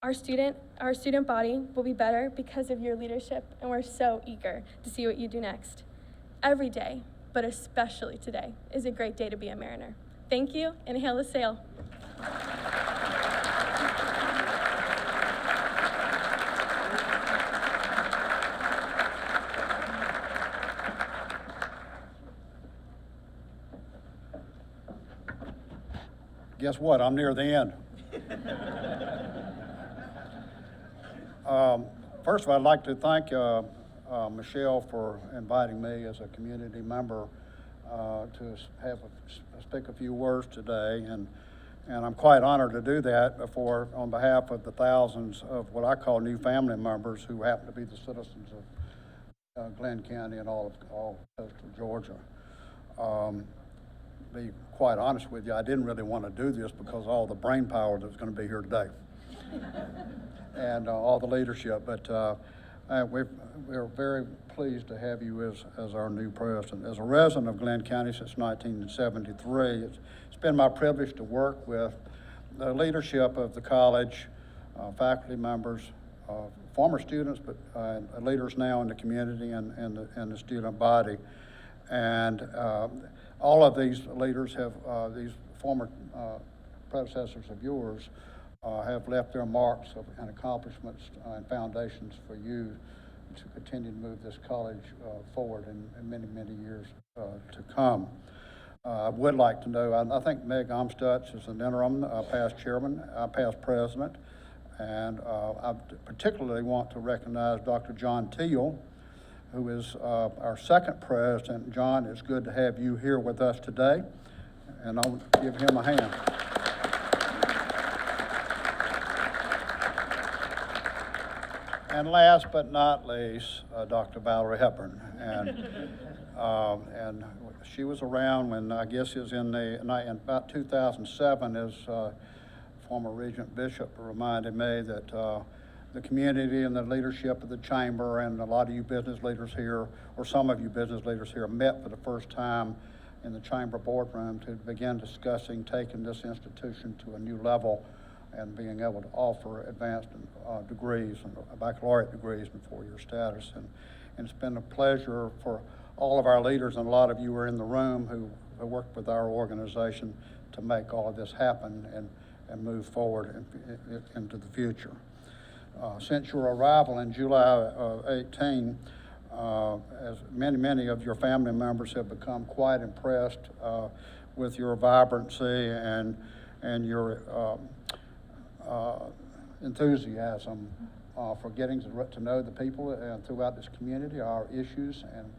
Our student body will be better because of your leadership, and we're so eager to see what you do next. Every day, but especially today, is a great day to be a Mariner. Thank you, and hail the sail. Guess what? I'm near the end. First of all, I'd like to thank Michelle for inviting me as a community member to speak a few words today, and I'm quite honored to do that on behalf of the thousands of what I call new family members who happen to be the citizens of Glenn County and all of coastal Georgia. Be quite honest with you, I didn't really want to do this because of all the brain power that's going to be here today and all the leadership. But We're very pleased to have you as our new president. As a resident of Glenn County since 1973, it's been my privilege to work with the leadership of the college, faculty members, former students, but leaders now in the community and the student body. And all of these leaders have, these former predecessors of yours, have left their marks and accomplishments and foundations for you to continue to move this college forward in many, many years to come. I would like to know, I think Meg Amstutz is an interim past chairman, past president, and I particularly want to recognize Dr. John Teal, who is our second president. John, it's good to have you here with us today, and I'll give him a hand. And last but not least, Dr. Valerie Hepburn. And she was around when, I guess it was in about 2007, as former Regent Bishop reminded me that the community and the leadership of the chamber and a lot of you business leaders here, or some of you business leaders here, met for the first time in the chamber boardroom to begin discussing taking this institution to a new level and being able to offer advanced degrees and baccalaureate degrees and four-year status. And it's been a pleasure for all of our leaders, and a lot of you are in the room who worked with our organization to make all of this happen and move forward into the future. Since your arrival in July of 18, as many of your family members have become quite impressed with your vibrancy and your enthusiasm for getting to know the people throughout this community, our issues, and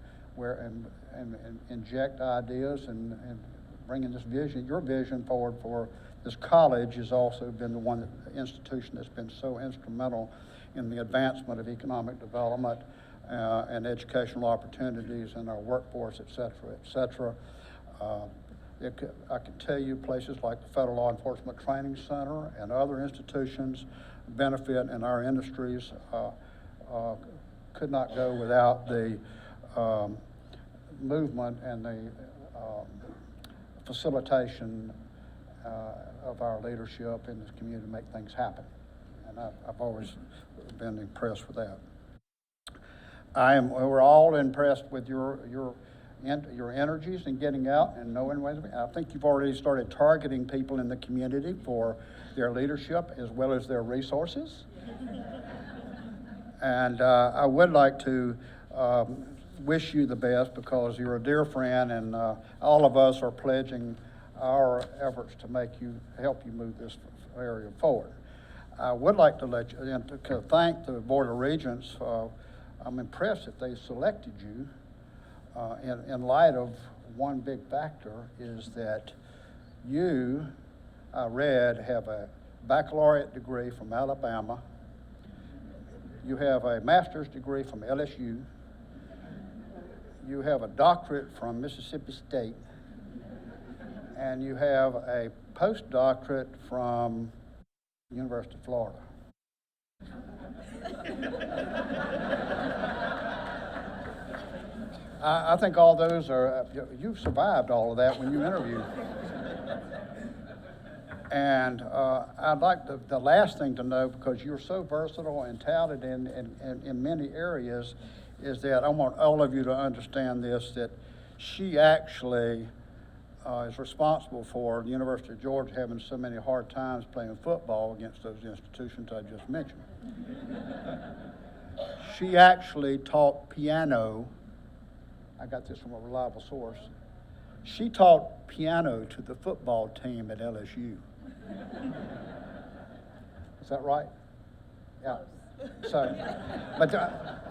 inject ideas and bringing this vision, your vision forward for this college has also been the institution that's been so instrumental in the advancement of economic development and educational opportunities in our workforce, et cetera, et cetera. I can tell you places like the Federal Law Enforcement Training Center and other institutions benefit in our industries could not go without the movement and the facilitation of our leadership in this community to make things happen. And I've always been impressed with that. We're all impressed with your energies in getting out and knowing ways. I think you've already started targeting people in the community for their leadership as well as their resources. And I would like to wish you the best because you're a dear friend, and all of us are pledging our efforts to help you move this area forward. I would like to to thank the Board of Regents. I'm impressed that they selected you in light of one big factor is that you, I read, have a baccalaureate degree from Alabama. You have a master's degree from LSU. You have a doctorate from Mississippi State. And you have a postdoctorate from University of Florida. I think all those are, you've survived all of that when you interviewed. And I'd like the last thing to know, because you're so versatile and talented in many areas, is that I want all of you to understand this, that she actually is responsible for the University of Georgia having so many hard times playing football against those institutions I just mentioned. She actually taught piano. I got this from a reliable source. She taught piano to the football team at LSU. Is that right? Yeah. So, but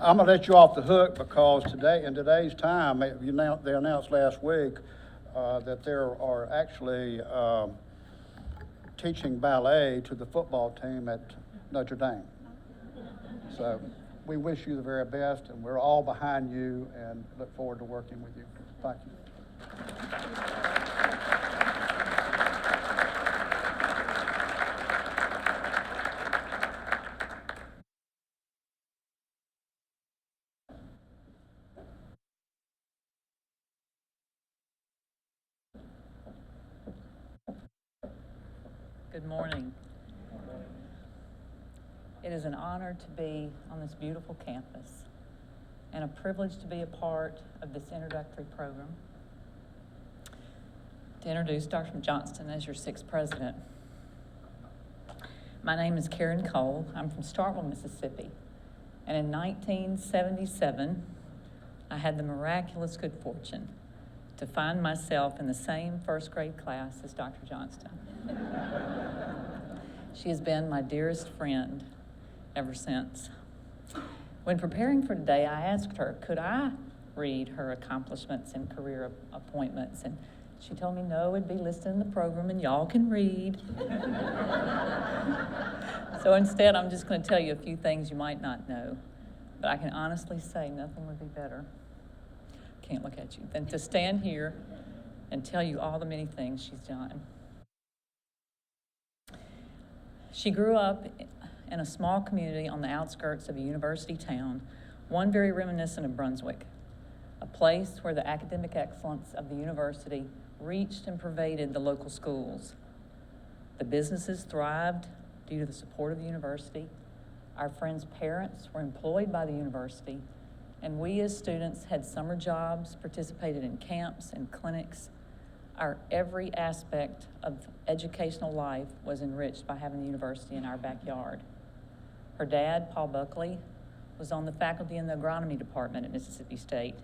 I'm gonna let you off the hook because in today's time, they announced last week that there are actually teaching ballet to the football team at Notre Dame. So we wish you the very best, and we're all behind you and look forward to working with you. Thank you. Good morning. It is an honor to be on this beautiful campus and a privilege to be a part of this introductory program. To introduce Dr. Johnston as your sixth president. My name is Karen Cole. I'm from Starkville, Mississippi. And in 1977, I had the miraculous good fortune to find myself in the same first grade class as Dr. Johnston. She has been my dearest friend ever since. When preparing for today, I asked her, could I read her accomplishments and career appointments? And she told me, no, it'd be listed in the program and y'all can read. So instead, I'm just going to tell you a few things you might not know. But I can honestly say nothing would be better, can't look at you, than to stand here and tell you all the many things she's done. She grew up in a small community on the outskirts of a university town, one very reminiscent of Brunswick, a place where the academic excellence of the university reached and pervaded the local schools. The businesses thrived due to the support of the university. Our friends' parents were employed by the university, and we as students had summer jobs, participated in camps and clinics. Our every aspect of educational life was enriched by having the university in our backyard. Her dad, Paul Buckley, was on the faculty in the agronomy department at Mississippi State,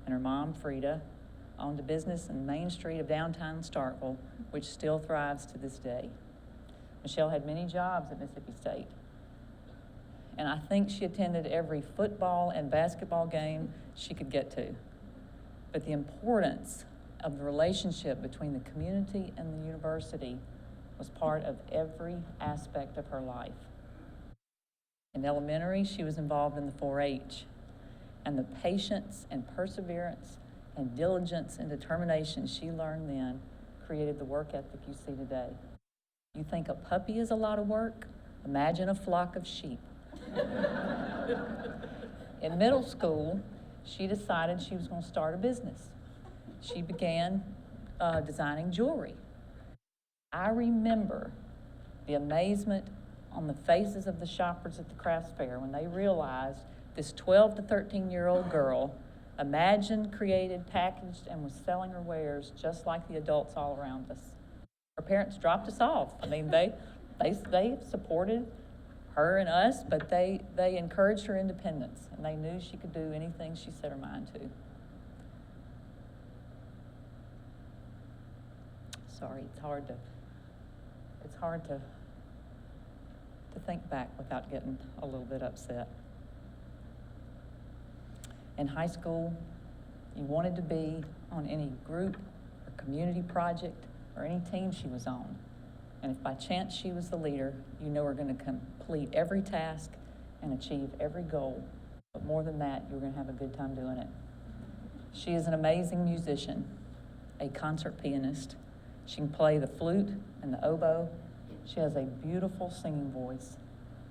and her mom, Frida, owned a business in Main Street of downtown Starkville, which still thrives to this day. Michelle had many jobs at Mississippi State, and I think she attended every football and basketball game she could get to. But the importance of the relationship between the community and the university was part of every aspect of her life. In elementary, she was involved in the 4-H, and the patience and perseverance and diligence and determination she learned then created the work ethic you see today. You think a puppy is a lot of work? Imagine a flock of sheep. In middle school, she decided she was going to start a business. She began designing jewelry. I remember the amazement on the faces of the shoppers at the crafts fair when they realized this 12 to 13-year-old girl imagined, created, packaged, and was selling her wares just like the adults all around us. Her parents dropped us off. I mean, they supported her and us, but they encouraged her independence, and they knew she could do anything she set her mind to. Sorry, it's hard to think back without getting a little bit upset. In high school, you wanted to be on any group or community project or any team she was on. And if by chance she was the leader, you know we're going to complete every task and achieve every goal. But more than that, you're going to have a good time doing it. She is an amazing musician, a concert pianist. She can play the flute and the oboe. She has a beautiful singing voice.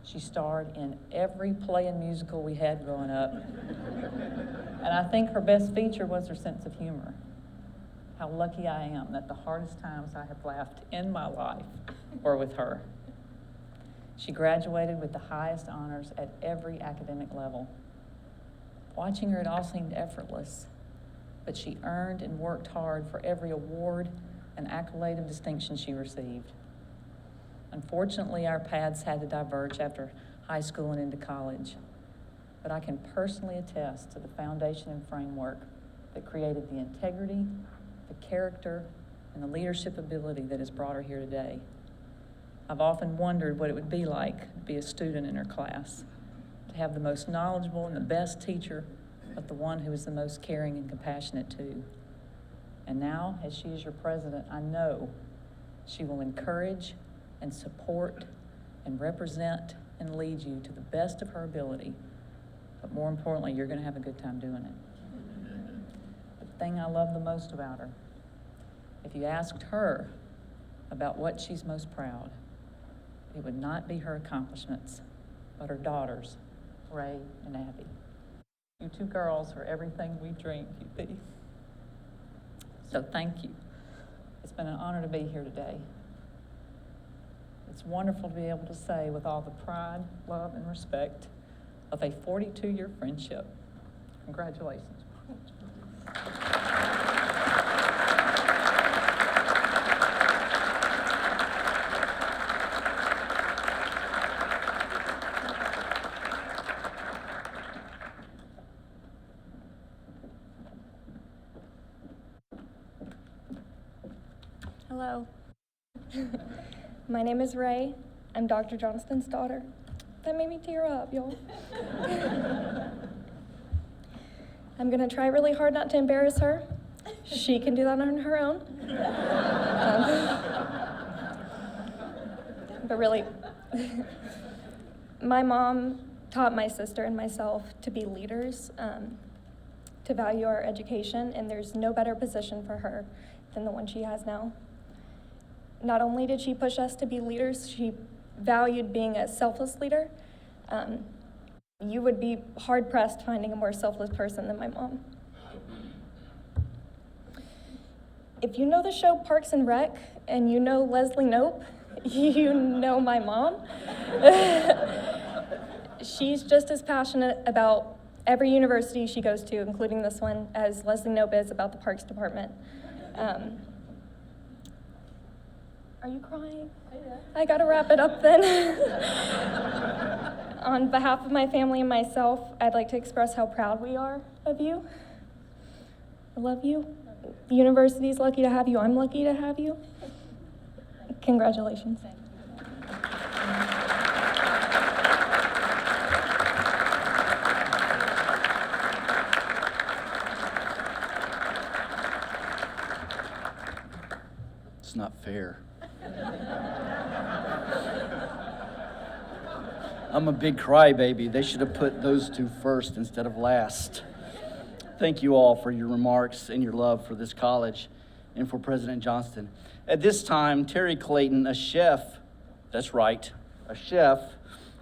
She starred in every play and musical we had growing up. And I think her best feature was her sense of humor. How lucky I am that the hardest times I have laughed in my life were with her. She graduated with the highest honors at every academic level. Watching her, it all seemed effortless, but she earned and worked hard for every award and accolade of distinction she received. Unfortunately, our paths had to diverge after high school and into college, but I can personally attest to the foundation and framework that created the integrity, the character, and the leadership ability that has brought her here today. I've often wondered what it would be like to be a student in her class, to have the most knowledgeable and the best teacher, but the one who is the most caring and compassionate too. And now, as she is your president, I know she will encourage and support and represent and lead you to the best of her ability. But more importantly, you're going to have a good time doing it. The thing I love the most about her, if you asked her about what she's most proud, it would not be her accomplishments, but her daughters, Ray and Abby. You two girls are everything we dreamed you'd be. So thank you. It's been an honor to be here today. it's wonderful to be able to say with all the pride, love, and respect of a 42-year friendship. Congratulations. Hello. My name is Ray. I'm Dr. Johnston's daughter. That made me tear up, y'all. I'm gonna try really hard not to embarrass her. She can do that on her own. But really, my mom taught my sister and myself to be leaders, to value our education, and there's no better position for her than the one she has now. Not only did she push us to be leaders, she valued being a selfless leader. You would be hard-pressed finding a more selfless person than my mom. If you know the show Parks and Rec, and you know Leslie Knope, you know my mom. She's just as passionate about every university she goes to, including this one, as Leslie Knope is about the Parks Department. Are you crying? I gotta wrap it up then. On behalf of my family and myself, I'd like to express how proud we are of you. I love you. The university's lucky to have you. I'm lucky to have you. Congratulations. It's not fair. I'm a big crybaby. They should have put those two first instead of last. Thank you all for your remarks and your love for this college and for President Johnston. At this time, Terry Clayton, a chef, that's right, a chef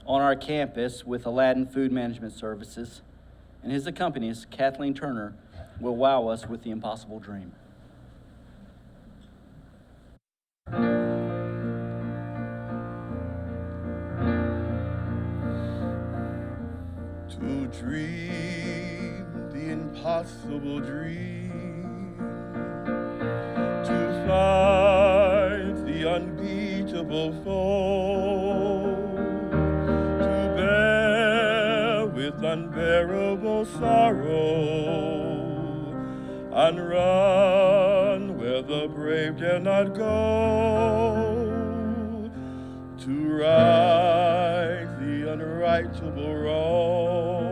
on our campus with Aladdin Food Management Services, and his accompanist, Kathleen Turner, will wow us with the impossible dream. To dream the impossible dream, to fight the unbeatable foe, to bear with unbearable sorrow, and run where the brave dare not go, to right the unrightable wrong,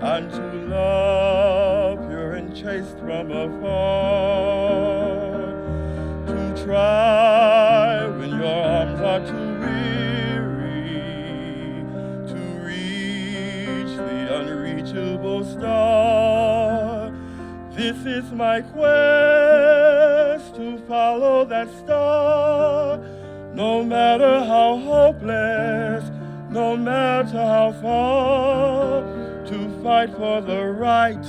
and to love pure and chaste from afar, to try when your arms are too weary, to reach the unreachable star. This is my quest, to follow that star, no matter how hopeless, no matter how far, to fight for the right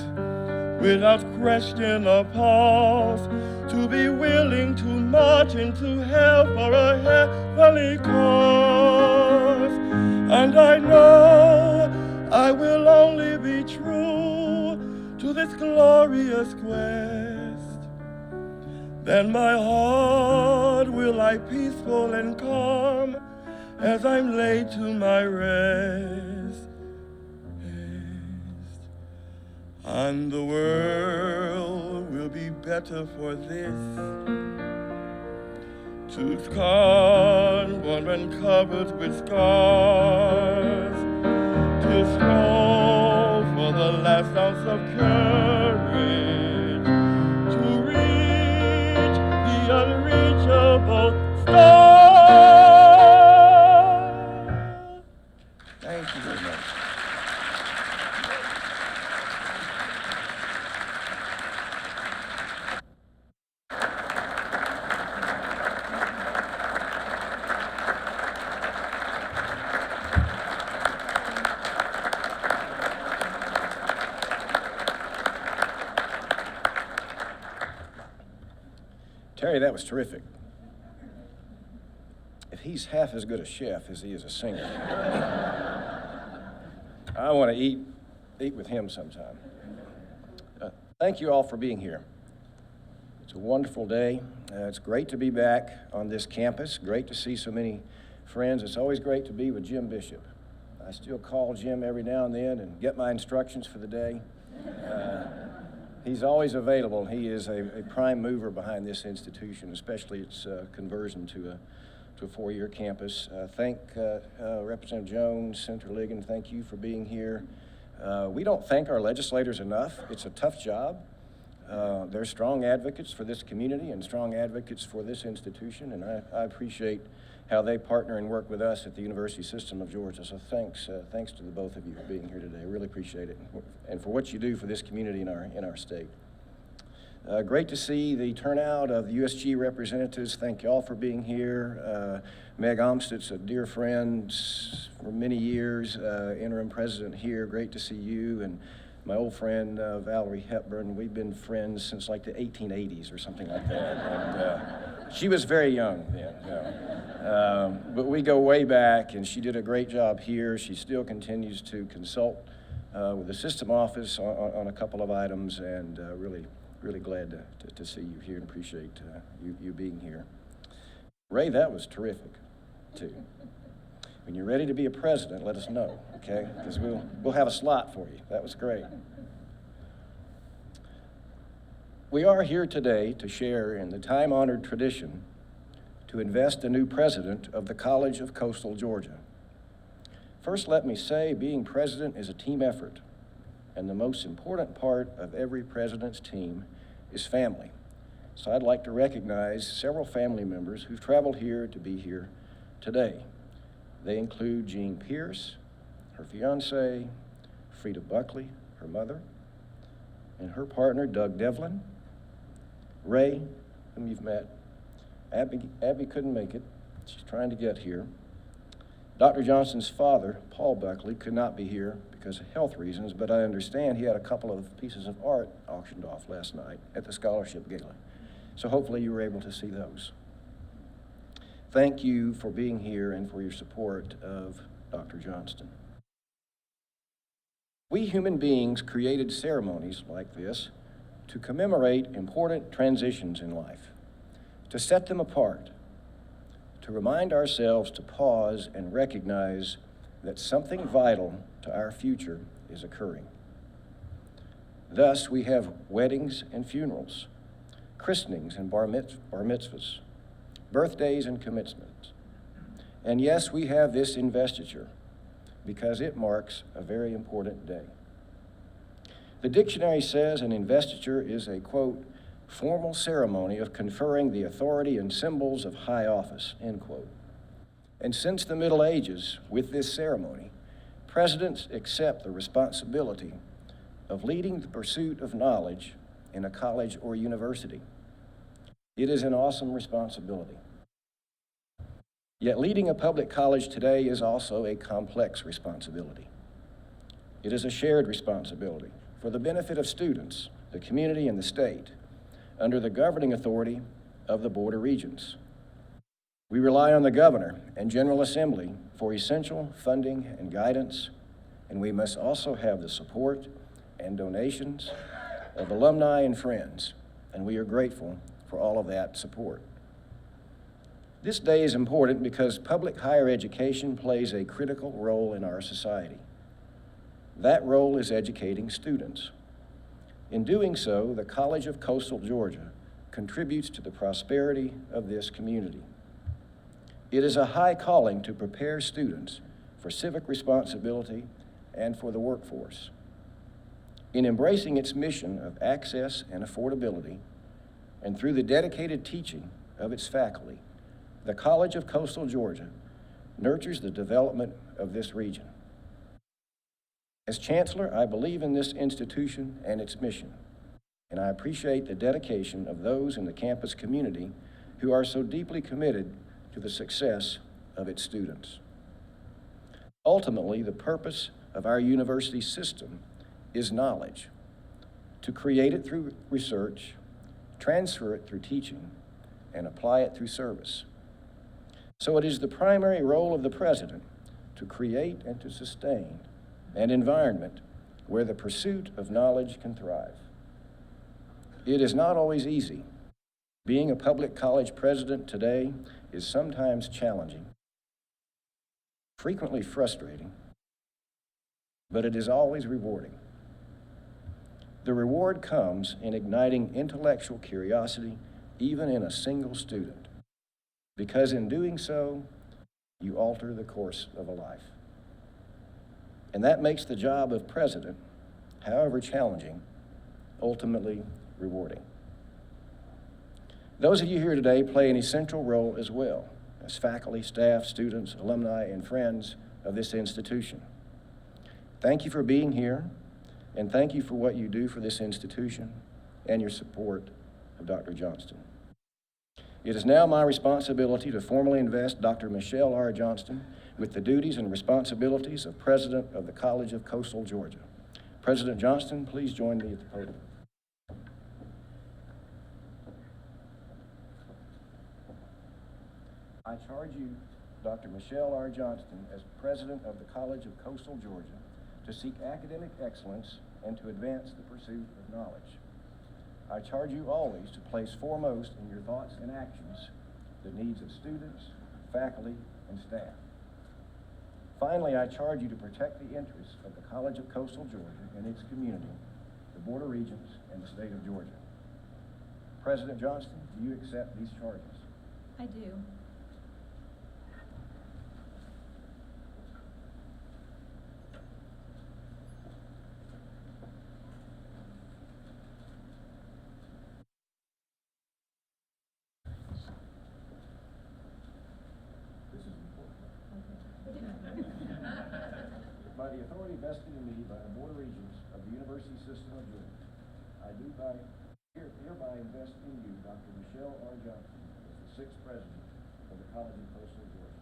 without question or pause, to be willing to march into hell for a heavenly cause. And I know I will only be true to this glorious quest, then my heart will lie peaceful and calm as I'm laid to my rest. And the world will be better for this, to scorn one when covered with scars, to stroll for the last ounce of courage, to reach the unreachable star. Thank you very much. Terry, that was terrific. if he's half as good a chef as he is a singer, I want to eat with him sometime. Thank you all for being here. It's a wonderful day. It's great to be back on this campus. Great to see so many friends. It's always great to be with Jim Bishop. I still call Jim every now and then and get my instructions for the day. He's always available. He is a prime mover behind this institution, especially its conversion to a four-year campus. Thank Representative Jones, Senator Ligon, thank you for being here. We don't thank our legislators enough. It's a tough job. They're strong advocates for this community and strong advocates for this institution, and I appreciate how they partner and work with us at the University System of Georgia. So thanks to the both of you for being here today. I really appreciate it, and for what you do for this community in our state. Great to see the turnout of the USG representatives. Thank you all for being here. Meg Omsted's a dear friend for many years, interim president here. Great to see you. And my old friend Valerie Hepburn. We've been friends since like the 1880s or something like that. And, she was very young then. But we go way back, and she did a great job here. She still continues to consult with the system office on a couple of items, and really glad to see you here and appreciate you being here. Ray, that was terrific, too. When you're ready to be a president, let us know, okay? Because we'll have a slot for you. That was great. We are here today to share in the time-honored tradition to invest a new president of the College of Coastal Georgia. First, let me say, being president is a team effort, and the most important part of every president's team is family. So I'd like to recognize several family members who've traveled here to be here today. They include Jean Pierce, her fiance, Frida Buckley, her mother, and her partner, Doug Devlin, Ray, whom you've met. Abby couldn't make it. She's trying to get here. Dr. Johnston's father, Paul Buckley, could not be here because of health reasons, but I understand he had a couple of pieces of art auctioned off last night at the scholarship gala. So hopefully you were able to see those. Thank you for being here and for your support of Dr. Johnston. We human beings created ceremonies like this to commemorate important transitions in life, to set them apart, to remind ourselves to pause and recognize that something vital to our future is occurring. Thus, we have weddings and funerals, christenings and bar mitzvahs, birthdays and commencements. And yes, we have this investiture because it marks a very important day. The dictionary says an investiture is a, quote, formal ceremony of conferring the authority and symbols of high office, end quote. And since the Middle Ages, with this ceremony, presidents accept the responsibility of leading the pursuit of knowledge in a college or university. It is an awesome responsibility. Yet leading a public college today is also a complex responsibility. It is a shared responsibility for the benefit of students, the community, and the state, under the governing authority of the Board of Regents. We rely on the Governor and General Assembly for essential funding and guidance, and we must also have the support and donations of alumni and friends, and we are grateful for all of that support. This day is important because public higher education plays a critical role in our society. That role is educating students. In doing so, the College of Coastal Georgia contributes to the prosperity of this community. It is a high calling to prepare students for civic responsibility and for the workforce. In embracing its mission of access and affordability, and through the dedicated teaching of its faculty, the College of Coastal Georgia nurtures the development of this region. As Chancellor, I believe in this institution and its mission, and I appreciate the dedication of those in the campus community who are so deeply committed to the success of its students. Ultimately, the purpose of our university system is knowledge, to create it through research, transfer it through teaching, and apply it through service. So it is the primary role of the president to create and to sustain an environment where the pursuit of knowledge can thrive. It is not always easy. Being a public college president today is sometimes challenging, frequently frustrating, but it is always rewarding. The reward comes in igniting intellectual curiosity, even in a single student, because in doing so, you alter the course of a life. And that makes the job of president, however challenging, ultimately rewarding. Those of you here today play an essential role as well, as faculty, staff, students, alumni, and friends of this institution. Thank you for being here, and thank you for what you do for this institution and your support of Dr. Johnston. It is now my responsibility to formally invest Dr. Michelle R. Johnston with the duties and responsibilities of President of the College of Coastal Georgia. President Johnston, please join me at the podium. I charge you, Dr. Michelle R. Johnston, as President of the College of Coastal Georgia, to seek academic excellence and to advance the pursuit of knowledge. I charge you always to place foremost in your thoughts and actions the needs of students, faculty, and staff. Finally, I charge you to protect the interests of the College of Coastal Georgia and its community, the Board of Regents, and the state of Georgia. President Johnston, do you accept these charges? I do. By the authority vested in me by the Board of Regents of the University System of Georgia, I do hereby invest in you, Dr. Michelle R. Johnston, as the sixth president of the College of Coastal Georgia.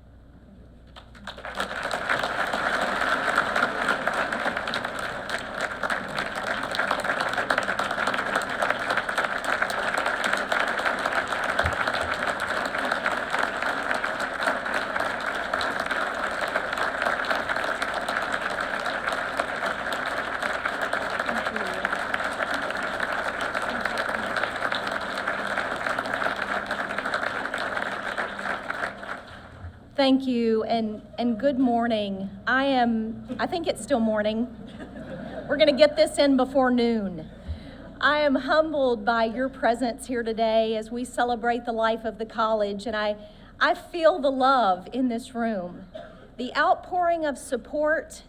Thank you, and good morning. I think it's still morning. We're gonna get this in before noon. I am humbled by your presence here today as we celebrate the life of the college, and I feel the love in this room. The outpouring of support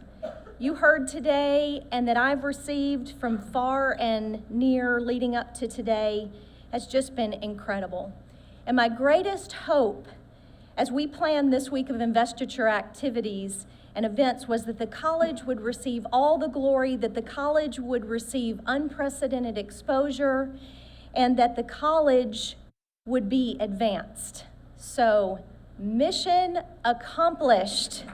you heard today and that I've received from far and near leading up to today has just been incredible. And my greatest hope as we planned this week of investiture activities and events was that the college would receive all the glory, that the college would receive unprecedented exposure, and that the college would be advanced. So, mission accomplished.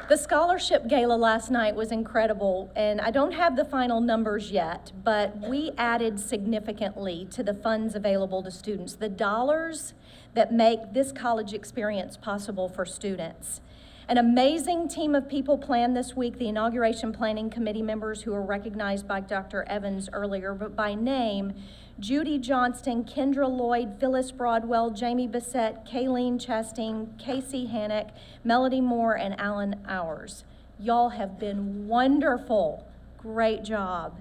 The scholarship gala last night was incredible, and I don't have the final numbers yet, but we added significantly to the funds available to students, the dollars that make this college experience possible for students. An amazing team of people planned this week, the inauguration planning committee members who were recognized by Dr. Evans earlier, but by name, Judy Johnston, Kendra Lloyd, Phyllis Broadwell, Jamie Bissett, Kayleen Chastain, Casey Hannock, Melody Moore, and Alan Hours. Y'all have been wonderful. Great job.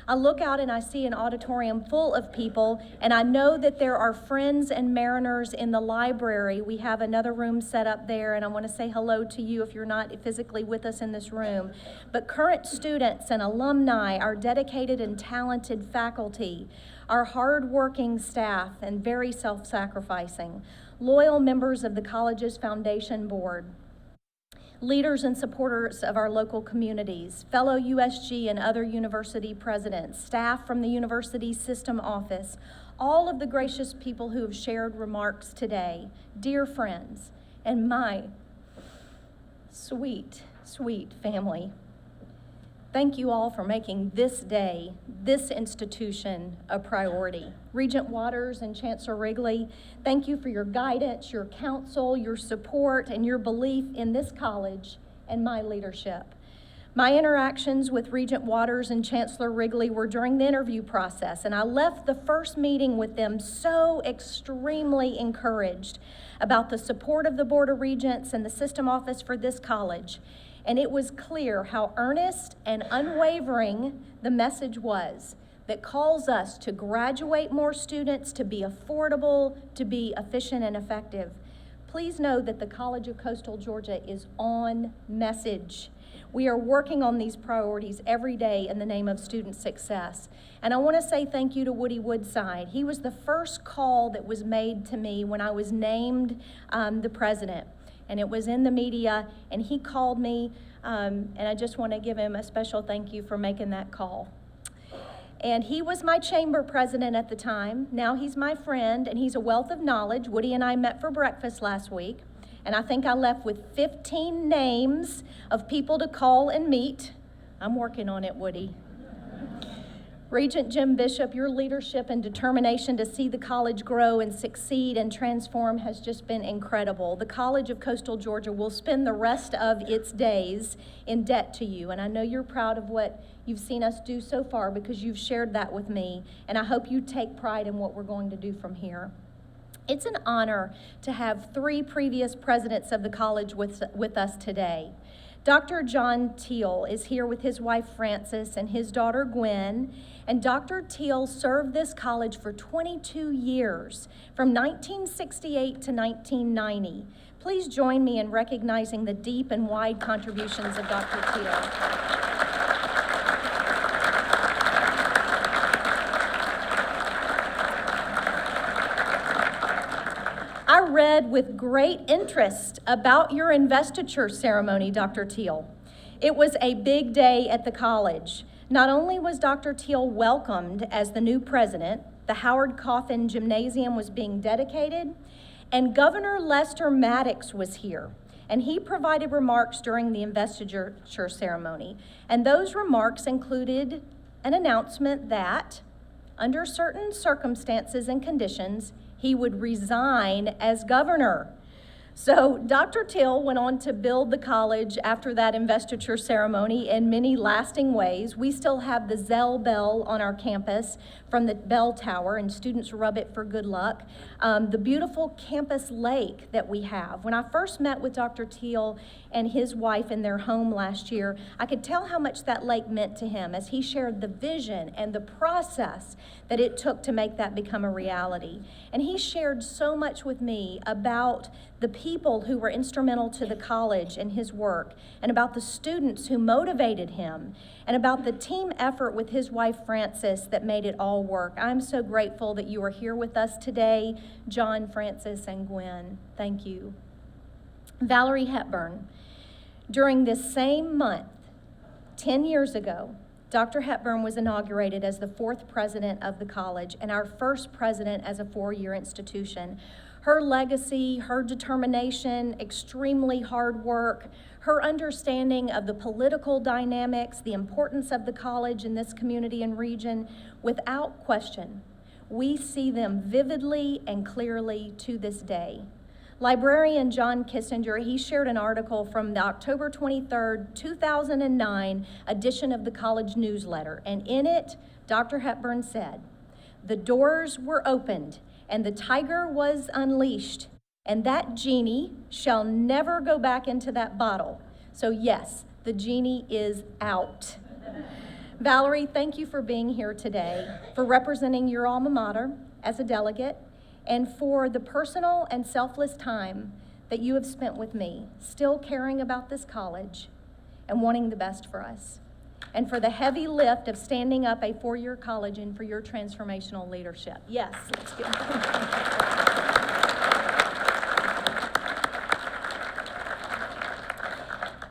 I look out and I see an auditorium full of people, and I know that there are friends and Mariners in the library. We have another room set up there, and I want to say hello to you if you're not physically with us in this room. But current students and alumni, our dedicated and talented faculty, our hardworking staff and very self-sacrificing, loyal members of the college's foundation board, leaders and supporters of our local communities, fellow USG and other university presidents, staff from the university system office, all of the gracious people who have shared remarks today, dear friends, and my sweet, sweet family. Thank you all for making this day this institution a priority. Regent Waters and Chancellor Wrigley, thank you for your guidance, your counsel, your support, and your belief in this college and my leadership. My interactions with Regent Waters and Chancellor Wrigley were during the interview process, and I left the first meeting with them so extremely encouraged about the support of the Board of Regents and the system office for this college. And it was clear how earnest and unwavering the message was that calls us to graduate more students, to be affordable, to be efficient and effective. Please know that the College of Coastal Georgia is on message. We are working on these priorities every day in the name of student success. And I want to say thank you to Woody Woodside. He was the first call that was made to me when I was named the president. And it was in the media, and he called me, and I just want to give him a special thank you for making that call. And he was my chamber president at the time. Now he's my friend, and he's a wealth of knowledge. Woody and I met for breakfast last week. And I think I left with 15 names of people to call and meet. I'm working on it, Woody. Regent Jim Bishop, your leadership and determination to see the college grow and succeed and transform has just been incredible. The College of Coastal Georgia will spend the rest of its days in debt to you, and I know you're proud of what you've seen us do so far because you've shared that with me, and I hope you take pride in what we're going to do from here. It's an honor to have 3 previous presidents of the college with us today. Dr. John Teal is here with his wife Frances and his daughter Gwen, and Dr. Teal served this college for 22 years, from 1968 to 1990. Please join me in recognizing the deep and wide contributions of Dr. Teal. I read with great interest about your investiture ceremony, Dr. Teal. It was a big day at the college. Not only was Dr. Teal welcomed as the new president, the Howard Coffin Gymnasium was being dedicated, and Governor Lester Maddox was here, and he provided remarks during the investiture ceremony. And those remarks included an announcement that, under certain circumstances and conditions, he would resign as governor. So Dr. Teal went on to build the college after that investiture ceremony in many lasting ways. We still have the Zell bell on our campus from the bell tower, and students rub it for good luck. The beautiful campus lake that we have. When I first met with Dr. Teal and his wife in their home last year, I could tell how much that lake meant to him as he shared the vision and the process that it took to make that become a reality. And he shared so much with me about the people who were instrumental to the college and his work, and about the students who motivated him, and about the team effort with his wife Frances that made it all work. I'm so grateful that you are here with us today, John, Frances, and Gwen. Thank you. Valerie Hepburn. During this same month, 10 years ago, Dr. Hepburn was inaugurated as the 4th president of the college and our first president as a 4-year institution. Her legacy, her determination, extremely hard work, her understanding of the political dynamics, the importance of the college in this community and region, without question, we see them vividly and clearly to this day. Librarian John Kissinger, he shared an article from the October 23rd, 2009 edition of the college newsletter, and in it, Dr. Hepburn said, "The doors were opened, and the tiger was unleashed, and that genie shall never go back into that bottle." So yes, the genie is out. Valerie, thank you for being here today, for representing your alma mater as a delegate, and for the personal and selfless time that you have spent with me, still caring about this college and wanting the best for us, and for the heavy lift of standing up a 4-year college and for your transformational leadership. Yes, let's get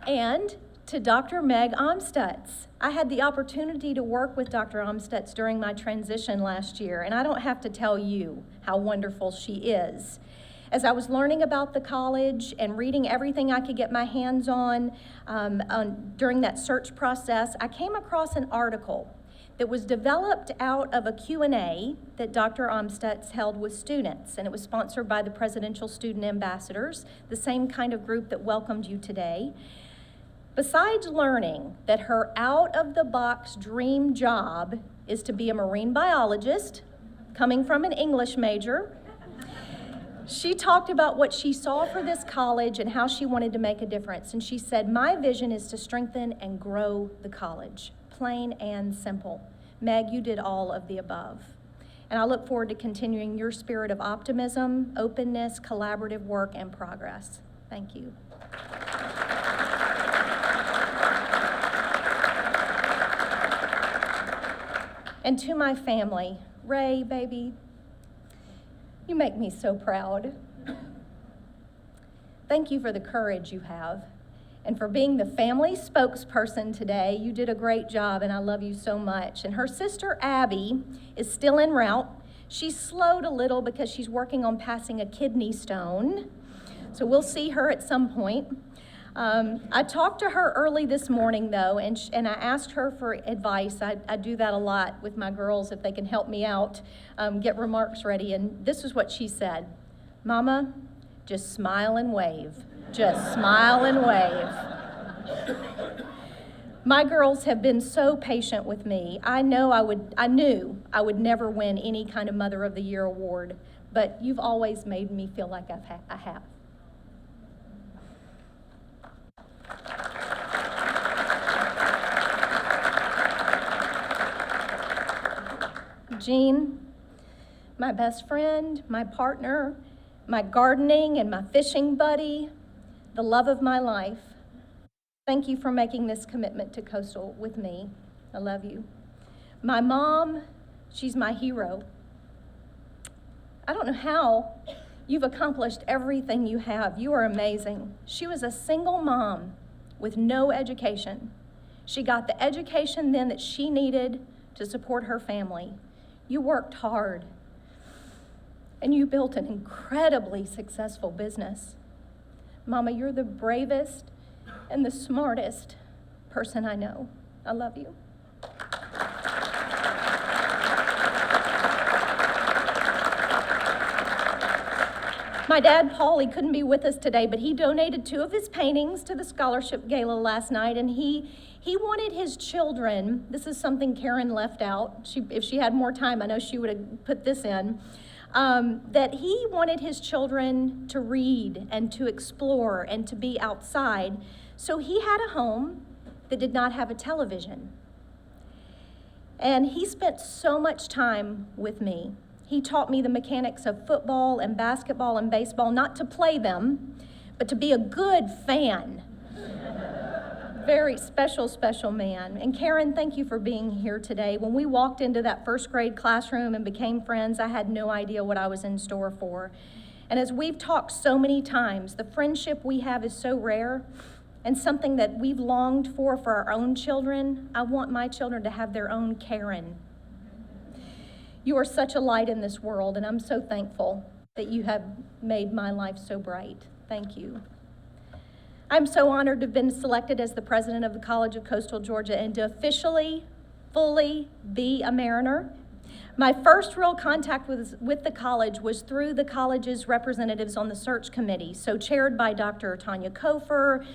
And to Dr. Meg Amstutz. I had the opportunity to work with Dr. Amstutz during my transition last year, and I don't have to tell you how wonderful she is. As I was learning about the college and reading everything I could get my hands on during that search process, I came across an article that was developed out of a Q&A that Dr. Amstutz held with students, and it was sponsored by the Presidential Student Ambassadors, the same kind of group that welcomed you today. Besides learning that her out-of-the-box dream job is to be a marine biologist, coming from an English major, she talked about what she saw for this college and how she wanted to make a difference. And she said, "My vision is to strengthen and grow the college." Plain and simple. Meg, you did all of the above. And I look forward to continuing your spirit of optimism, openness, collaborative work, and progress. Thank you. And to my family, Ray, baby, you make me so proud. Thank you for the courage you have and for being the family spokesperson today. You did a great job, and I love you so much. And her sister, Abby, is still en route. She's slowed a little because she's working on passing a kidney stone, so we'll see her at some point. I talked to her early this morning, though, and I asked her for advice. I do that a lot with my girls if they can help me out, get remarks ready. And this is what she said: "Mama, just smile and wave. Just smile and wave." My girls have been so patient with me. I knew I would never win any kind of Mother of the Year award, but you've always made me feel like I have. Jean, my best friend, my partner, my gardening and my fishing buddy, the love of my life. Thank you for making this commitment to Coastal with me. I love you. My mom, she's my hero. I don't know how you've accomplished everything you have. You are amazing. She was a single mom with no education. She got the education then that she needed to support her family. You worked hard, and you built an incredibly successful business. Mama, you're the bravest and the smartest person I know. I love you. My dad, Paul, he couldn't be with us today, but he donated 2 of his paintings to the scholarship gala last night, and he wanted his children, this is something Karen left out, if she had more time, I know she would have put this in, that he wanted his children to read and to explore and to be outside. So he had a home that did not have a television. And he spent so much time with me. He taught me the mechanics of football and basketball and baseball, not to play them, but to be a good fan. Very special, special man. And Karen, thank you for being here today. When we walked into that first grade classroom and became friends, I had no idea what I was in store for. And as we've talked so many times, the friendship we have is so rare and something that we've longed for our own children. I want my children to have their own Karen. You are such a light in this world, and I'm so thankful that you have made my life so bright. Thank you. I'm so honored to have been selected as the president of the College of Coastal Georgia and to officially, fully be a Mariner. My first real contact with the college was through the college's representatives on the search committee, so chaired by Dr. Tanya Kofer.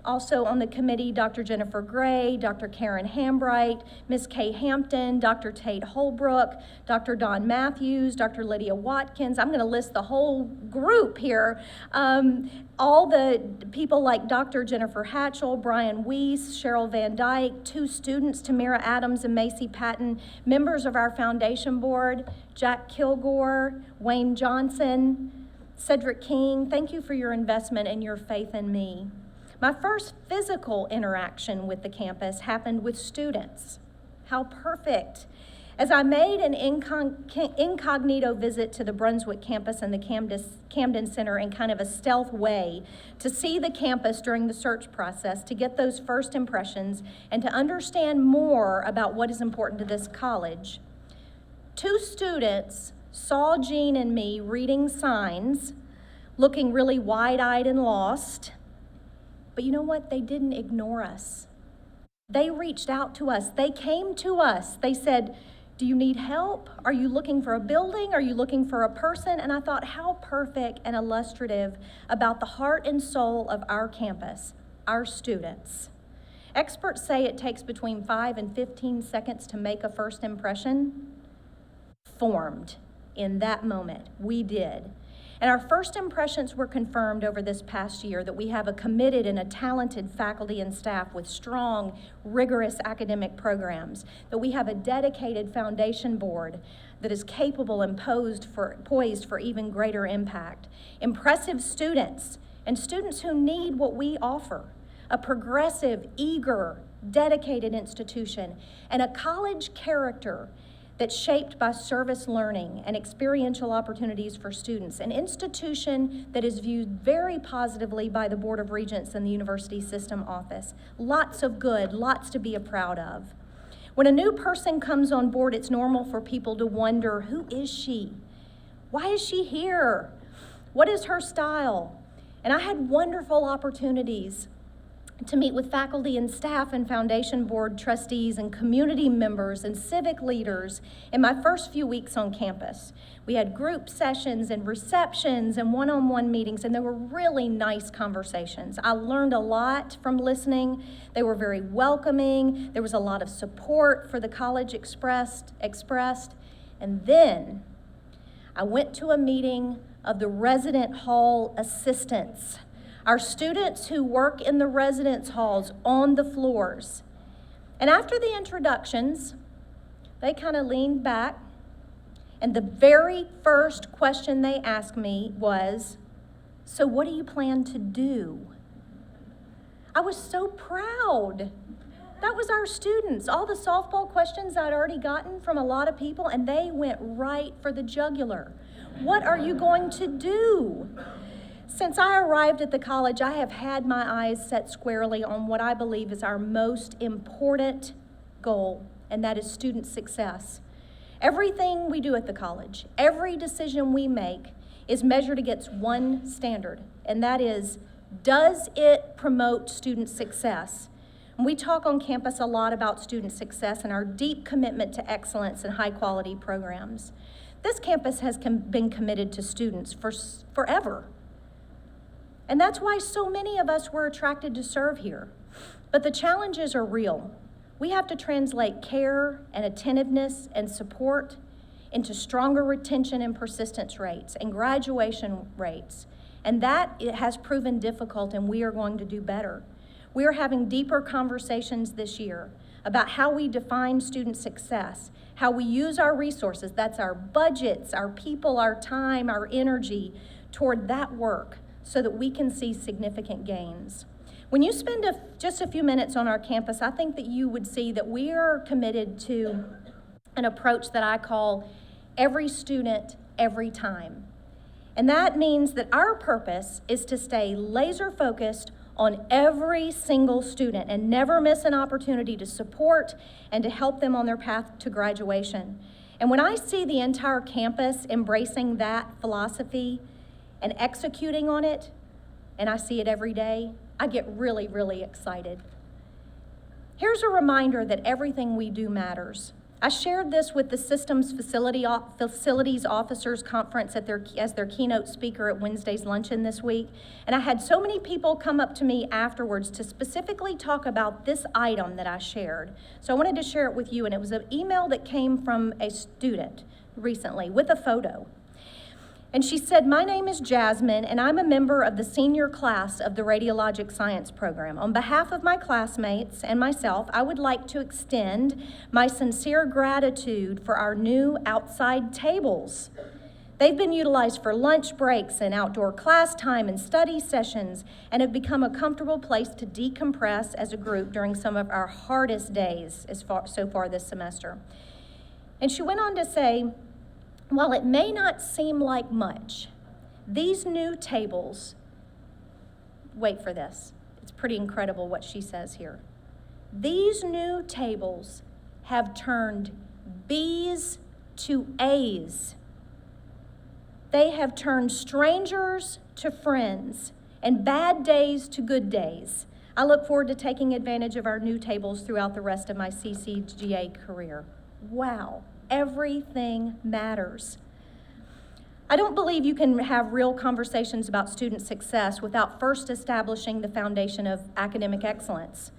Also on the committee, Dr. Jennifer Gray, Dr. Karen Hambright, Ms. Kay Hampton, Dr. Tate Holbrook, Dr. Don Matthews, Dr. Lydia Watkins. I'm going to list the whole group here. All the people like Dr. Jennifer Hatchell, Brian Weiss, Cheryl Van Dyke, 2 students, Tamara Adams and Macy Patton, members of our foundation board, Jack Kilgore, Wayne Johnson, Cedric King. Thank you for your investment and your faith in me. My first physical interaction with the campus happened with students. How perfect. As I made an incognito visit to the Brunswick campus and the Camden Center in kind of a stealth way to see the campus during the search process, to get those first impressions and to understand more about what is important to this college, 2 students saw Jean and me reading signs, looking really wide-eyed and lost. But you know what? They didn't ignore us. They reached out to us. They came to us. They said, do you need help? Are you looking for a building? Are you looking for a person? And I thought, how perfect and illustrative about the heart and soul of our campus, our students. Experts say it takes between 5 and 15 seconds to make a first impression. Formed in that moment. We did. And our first impressions were confirmed over this past year that we have a committed and a talented faculty and staff with strong, rigorous academic programs, that we have a dedicated foundation board that is capable and poised for even greater impact, impressive students, and students who need what we offer, a progressive, eager, dedicated institution, and a college character that's shaped by service learning and experiential opportunities for students, an institution that is viewed very positively by the Board of Regents and the University System Office. Lots of good, lots to be proud of. When a new person comes on board, it's normal for people to wonder, who is she? Why is she here? What is her style? And I had wonderful opportunities to meet with faculty and staff and foundation board trustees and community members and civic leaders in my first few weeks on campus. We had group sessions and receptions and one-on-one meetings, and they were really nice conversations. I learned a lot from listening. They were very welcoming. There was a lot of support for the college expressed. And then I went to a meeting of the resident hall assistants, our students who work in the residence halls on the floors. And after the introductions, they kind of leaned back, and the very first question they asked me was, so what do you plan to do? I was so proud. That was our students. All the softball questions I'd already gotten from a lot of people, and they went right for the jugular. What are you going to do? Since I arrived at the college, I have had my eyes set squarely on what I believe is our most important goal, and that is student success. Everything we do at the college, every decision we make is measured against one standard, and that is, does it promote student success? And we talk on campus a lot about student success and our deep commitment to excellence and high-quality programs. This campus has been committed to students for forever. And that's why so many of us were attracted to serve here. But the challenges are real. We have to translate care and attentiveness and support into stronger retention and persistence rates and graduation rates. And that it has proven difficult, and we are going to do better. We are having deeper conversations this year about how we define student success, how we use our resources, that's our budgets, our people, our time, our energy, toward that work, so that we can see significant gains. When you spend just a few minutes on our campus, I think that you would see that we are committed to an approach that I call every student, every time. And that means that our purpose is to stay laser focused on every single student and never miss an opportunity to support and to help them on their path to graduation. And when I see the entire campus embracing that philosophy and executing on it, and I see it every day, I get really, really excited. Here's a reminder that everything we do matters. I shared this with the Systems Facilities Officers Conference as their keynote speaker at Wednesday's luncheon this week, and I had so many people come up to me afterwards to specifically talk about this item that I shared. So I wanted to share it with you, and it was an email that came from a student recently with a photo. And she said, my name is Jasmine, and I'm a member of the senior class of the Radiologic Science program. On behalf of my classmates and myself, I would like to extend my sincere gratitude for our new outside tables. They've been utilized for lunch breaks and outdoor class time and study sessions, and have become a comfortable place to decompress as a group during some of our hardest days so far this semester. And she went on to say, while it may not seem like much, these new tables, wait for this, it's pretty incredible what she says here. These new tables have turned B's to A's. They have turned strangers to friends and bad days to good days. I look forward to taking advantage of our new tables throughout the rest of my CCGA career. Wow, everything matters. I don't believe you can have real conversations about student success without first establishing the foundation of academic excellence.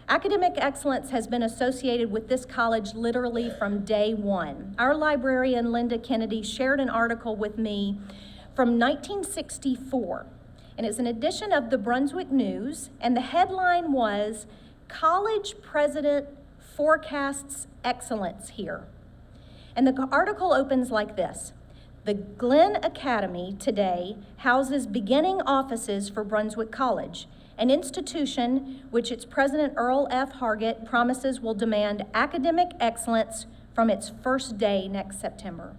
Academic excellence has been associated with this college literally from day one. Our librarian, Linda Kennedy, shared an article with me from 1964, and it's an edition of the Brunswick News, and the headline was, "College President Forecasts Excellence Here." And the article opens like this: "The Glenn Academy today houses beginning offices for Brunswick College, an institution which its president Earl F. Hargett promises will demand academic excellence from its first day next September."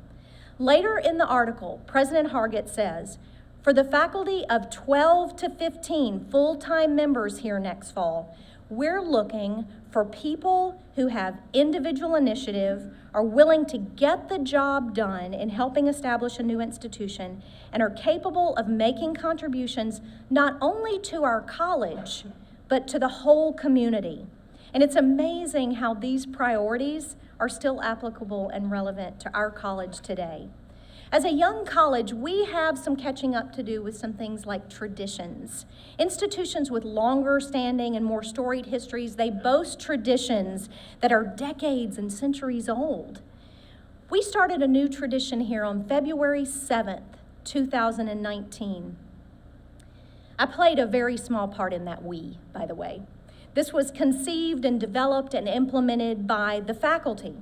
Later in the article, President Hargett says, "For the faculty of 12 to 15 full-time members here next fall, we're looking for people who have individual initiative, are willing to get the job done in helping establish a new institution, and are capable of making contributions not only to our college, but to the whole community." And it's amazing how these priorities are still applicable and relevant to our college today. As a young college, we have some catching up to do with some things like traditions. Institutions with longer standing and more storied histories, they boast traditions that are decades and centuries old. We started a new tradition here on February 7th, 2019. I played a very small part in that we, by the way. This was conceived and developed and implemented by the faculty.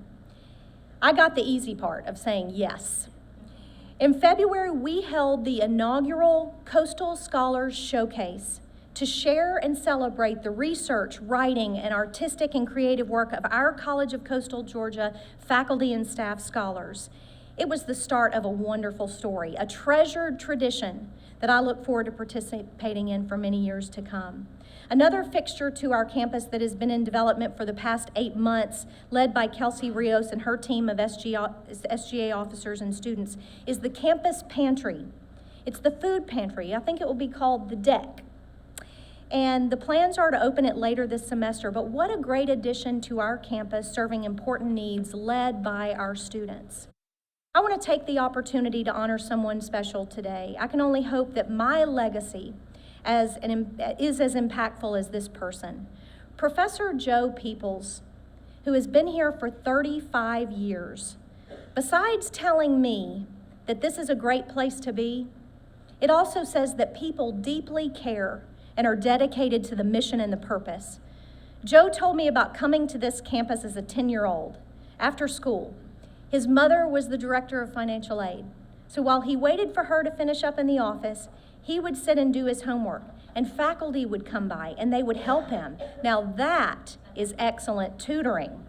I got the easy part of saying yes. In February, we held the inaugural Coastal Scholars Showcase to share and celebrate the research, writing, and artistic and creative work of our College of Coastal Georgia faculty and staff scholars. It was the start of a wonderful story, a treasured tradition that I look forward to participating in for many years to come. Another fixture to our campus that has been in development for the past 8 months, led by Kelsey Rios and her team of SGA officers and students, is the campus pantry. It's the food pantry. I think it will be called the Deck. And the plans are to open it later this semester, but what a great addition to our campus, serving important needs led by our students. I want to take the opportunity to honor someone special today. I can only hope that my legacy is as impactful as this person. Professor Joe Peoples, who has been here for 35 years, besides telling me that this is a great place to be, it also says that people deeply care and are dedicated to the mission and the purpose. Joe told me about coming to this campus as a 10-year-old after school. His mother was the director of financial aid. So while he waited for her to finish up in the office, he would sit and do his homework, and faculty would come by and they would help him. Now that is excellent tutoring.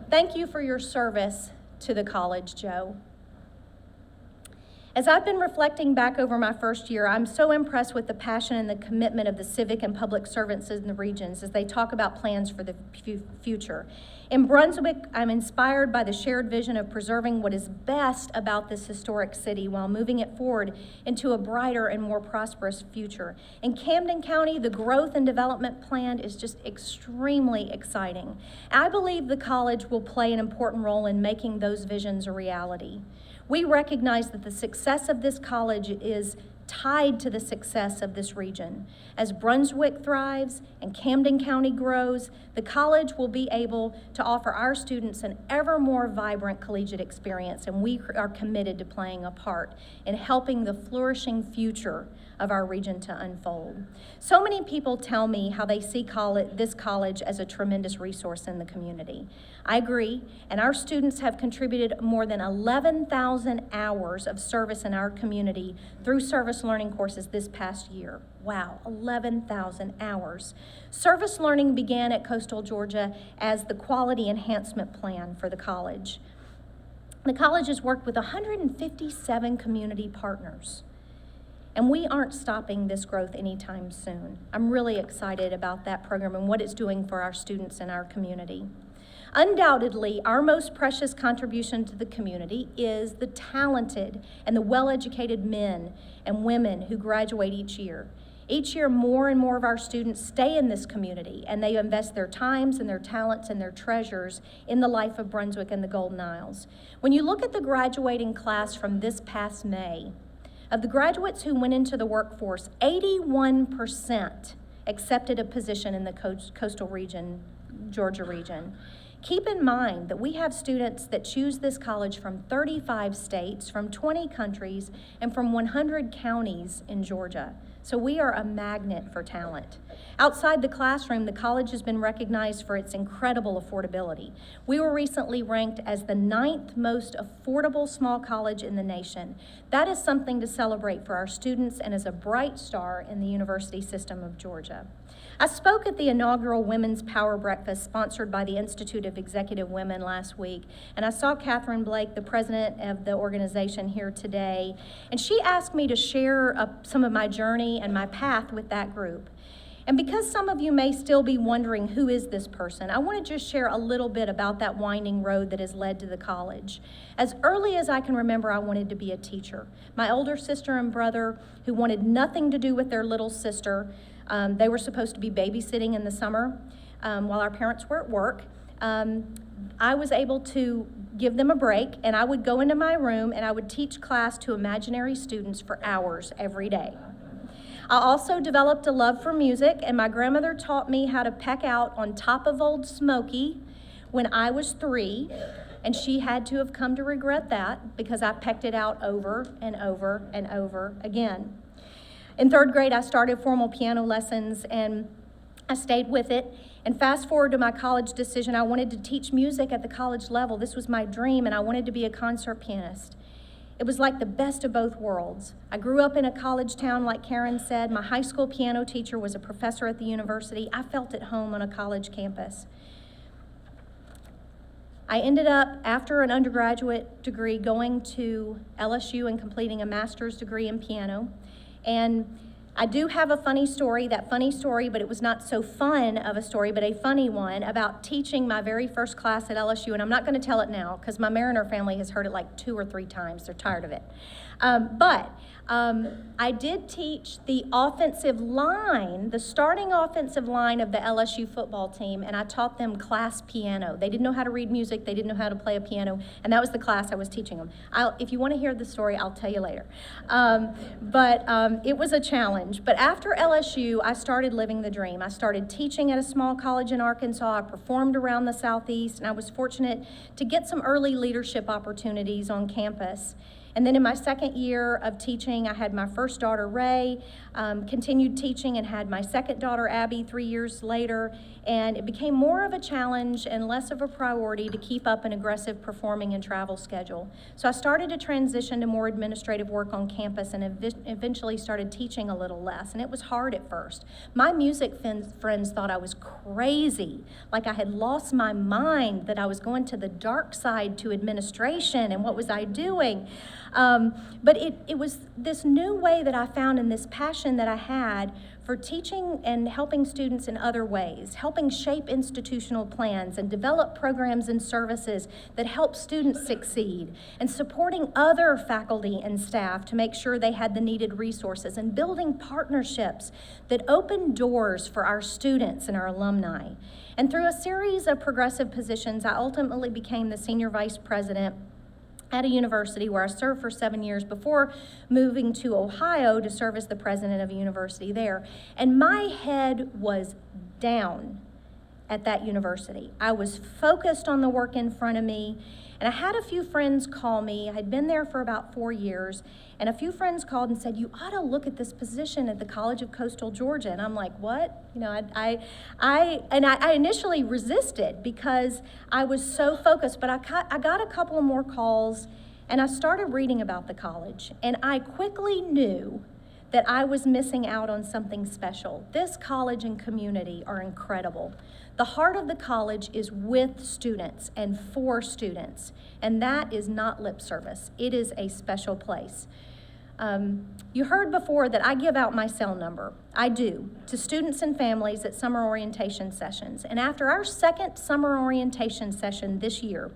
Thank you for your service to the college, Joe. As I've been reflecting back over my first year, I'm so impressed with the passion and the commitment of the civic and public servants in the regions as they talk about plans for the future. In Brunswick, I'm inspired by the shared vision of preserving what is best about this historic city while moving it forward into a brighter and more prosperous future. In Camden County, the growth and development plan is just extremely exciting. I believe the college will play an important role in making those visions a reality. We recognize that the success of this college is tied to the success of this region. As Brunswick thrives and Camden County grows, the college will be able to offer our students an ever more vibrant collegiate experience, and we are committed to playing a part in helping the flourishing future of our region to unfold. So many people tell me how they see this college as a tremendous resource in the community. I agree, and our students have contributed more than 11,000 hours of service in our community through service learning courses this past year. Wow, 11,000 hours. Service learning began at Coastal Georgia as the quality enhancement plan for the college. The college has worked with 157 community partners. And we aren't stopping this growth anytime soon. I'm really excited about that program and what it's doing for our students and our community. Undoubtedly, our most precious contribution to the community is the talented and the well-educated men and women who graduate each year. Each year, more and more of our students stay in this community, and they invest their times and their talents and their treasures in the life of Brunswick and the Golden Isles. When you look at the graduating class from this past May, of the graduates who went into the workforce, 81% accepted a position in the coastal region, Georgia region. Keep in mind that we have students that choose this college from 35 states, from 20 countries, and from 100 counties in Georgia. So we are a magnet for talent. Outside the classroom, the college has been recognized for its incredible affordability. We were recently ranked as the 9th most affordable small college in the nation. That is something to celebrate for our students and is a bright star in the university system of Georgia. I spoke at the inaugural Women's Power Breakfast sponsored by the Institute of Executive Women last week, and I saw Catherine Blake, the president of the organization, here today, and she asked me to share some of my journey and my path with that group. And because some of you may still be wondering who is this person, I want to just share a little bit about that winding road that has led to the college. As early as I can remember, I wanted to be a teacher. My older sister and brother, who wanted nothing to do with their little sister, they were supposed to be babysitting in the summer while our parents were at work. I was able to give them a break, and I would go into my room and I would teach class to imaginary students for hours every day. I also developed a love for music, and my grandmother taught me how to peck out on Top of Old Smoky when I was 3, and she had to have come to regret that because I pecked it out over and over and over again. In 3rd grade, I started formal piano lessons, and I stayed with it. And fast forward to my college decision, I wanted to teach music at the college level. This was my dream, and I wanted to be a concert pianist. It was like the best of both worlds. I grew up in a college town, like Karen said. My high school piano teacher was a professor at the university. I felt at home on a college campus. I ended up, after an undergraduate degree, going to LSU and completing a master's degree in piano. And I do have a funny story, but it was not so fun of a story, but a funny one about teaching my very first class at LSU. And I'm not going to tell it now because my Mariner family has heard it like 2 or 3 times. They're tired of it. But I did teach the offensive line, the starting offensive line of the LSU football team, and I taught them class piano. They didn't know how to read music. They didn't know how to play a piano, and that was the class I was teaching them. If you want to hear the story, I'll tell you later. But it was a challenge. But after LSU, I started living the dream. I started teaching at a small college in Arkansas. I performed around the Southeast, and I was fortunate to get some early leadership opportunities on campus. And then in my 2nd year of teaching, I had my first daughter, Ray, continued teaching and had my 2nd daughter, Abby, 3 years later. And it became more of a challenge and less of a priority to keep up an aggressive performing and travel schedule. So I started to transition to more administrative work on campus and eventually started teaching a little less. And it was hard at first. My music friends thought I was crazy, like I had lost my mind, that I was going to the dark side to administration, and what was I doing? But it was this new way that I found, and this passion that I had for teaching and helping students in other ways, helping shape institutional plans and develop programs and services that help students succeed, and supporting other faculty and staff to make sure they had the needed resources, and building partnerships that open doors for our students and our alumni. And through a series of progressive positions, I ultimately became the senior vice president at a university where I served for 7 years before moving to Ohio to serve as the president of a university there. And my head was down at that university. I was focused on the work in front of me, and I had a few friends call me. I had been there for about 4 years, and a few friends called and said, "You ought to look at this position at the College of Coastal Georgia." And I'm like, "What?" You know, I initially resisted because I was so focused, but I got a couple of more calls, and I started reading about the college, and I quickly knew that I was missing out on something special. This college and community are incredible. The heart of the college is with students and for students, and that is not lip service. It is a special place. You heard before that I give out my cell number. I do, to students and families at summer orientation sessions. And after our 2nd summer orientation session this year,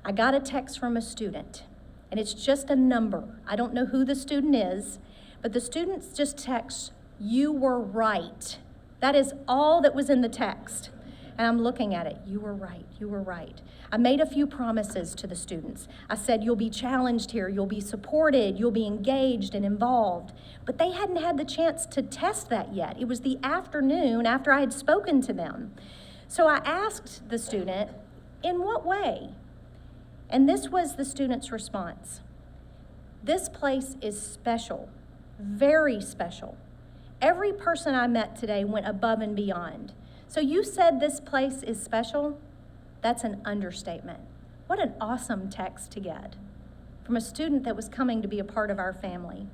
I got a text from a student, and it's just a number. I don't know who the student is, but the student just texts, You were right. That is all that was in the text. And I'm looking at it. You were right. You were right. I made a few promises to the students. I said, you'll be challenged here. You'll be supported. You'll be engaged and involved. But they hadn't had the chance to test that yet. It was the afternoon after I had spoken to them. So I asked the student, in what way? And this was the student's response. This place is special, very special. Every person I met today went above and beyond. So you said this place is special? That's an understatement. What an awesome text to get from a student that was coming to be a part of our family.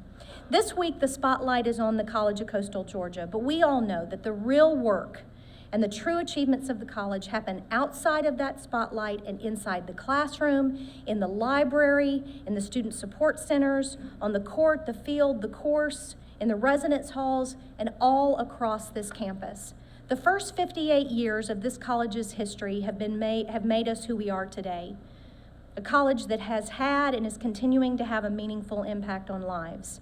This week, the spotlight is on the College of Coastal Georgia, but we all know that the real work and the true achievements of the college happen outside of that spotlight and inside the classroom, in the library, in the student support centers, on the court, the field, the course, in the residence halls, and all across this campus. The first 58 years of this college's history have made us who we are today. A college that has had and is continuing to have a meaningful impact on lives.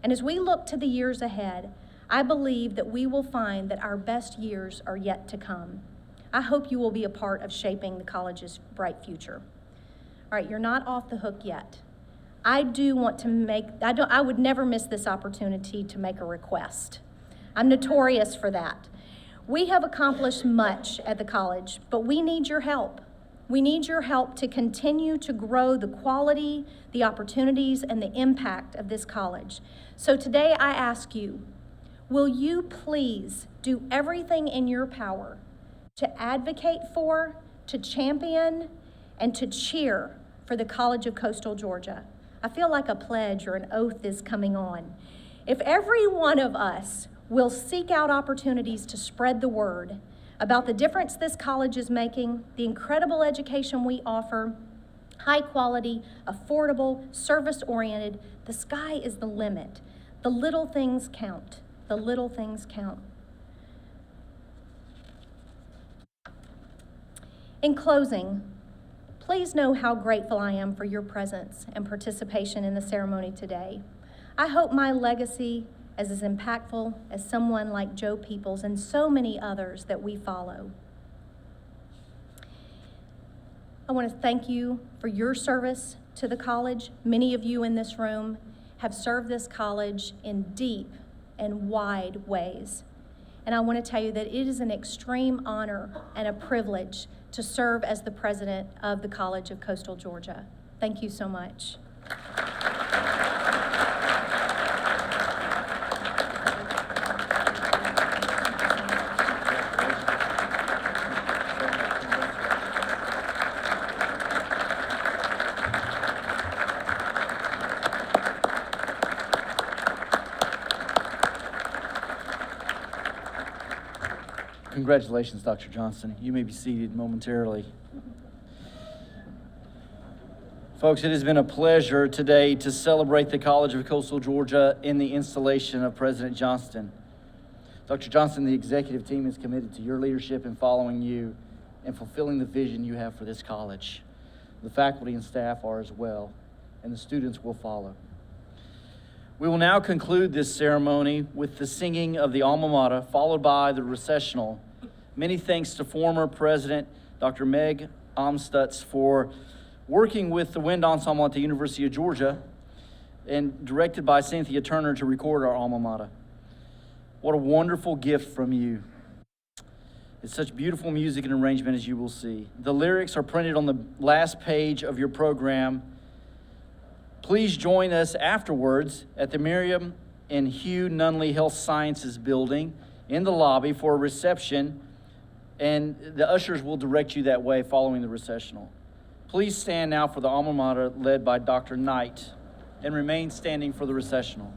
And as we look to the years ahead, I believe that we will find that our best years are yet to come. I hope you will be a part of shaping the college's bright future. All right, you're not off the hook yet. I would never miss this opportunity to make a request. I'm notorious for that. We have accomplished much at the college, but we need your help. We need your help to continue to grow the quality, the opportunities, and the impact of this college. So today I ask you, will you please do everything in your power to advocate for, to champion, and to cheer for the College of Coastal Georgia? I feel like a pledge or an oath is coming on. If every one of us will seek out opportunities to spread the word about the difference this college is making, the incredible education we offer, high quality, affordable, service-oriented, the sky is the limit. The little things count. The little things count. In closing, please know how grateful I am for your presence and participation in the ceremony today. I hope my legacy is as impactful as someone like Joe Peoples and so many others that we follow. I want to thank you for your service to the college. Many of you in this room have served this college in deep and wide ways. And I want to tell you that it is an extreme honor and a privilege to serve as the president of the College of Coastal Georgia. Thank you so much. Congratulations, Dr. Johnston. You may be seated momentarily. Folks, it has been a pleasure today to celebrate the College of Coastal Georgia in the installation of President Johnston. Dr. Johnston, the executive team is committed to your leadership in following you and fulfilling the vision you have for this college. The faculty and staff are as well, and the students will follow. We will now conclude this ceremony with the singing of the alma mater, followed by the recessional. Many thanks to former President Dr. Meg Amstutz for working with the wind ensemble at the University of Georgia and directed by Cynthia Turner to record our alma mater. What a wonderful gift from you. It's such beautiful music and arrangement, as you will see. The lyrics are printed on the last page of your program. Please join us afterwards at the Miriam and Hugh Nunley Health Sciences building in the lobby for a reception, and the ushers will direct you that way following the recessional. Please stand now for the alma mater led by Dr. Knight and remain standing for the recessional.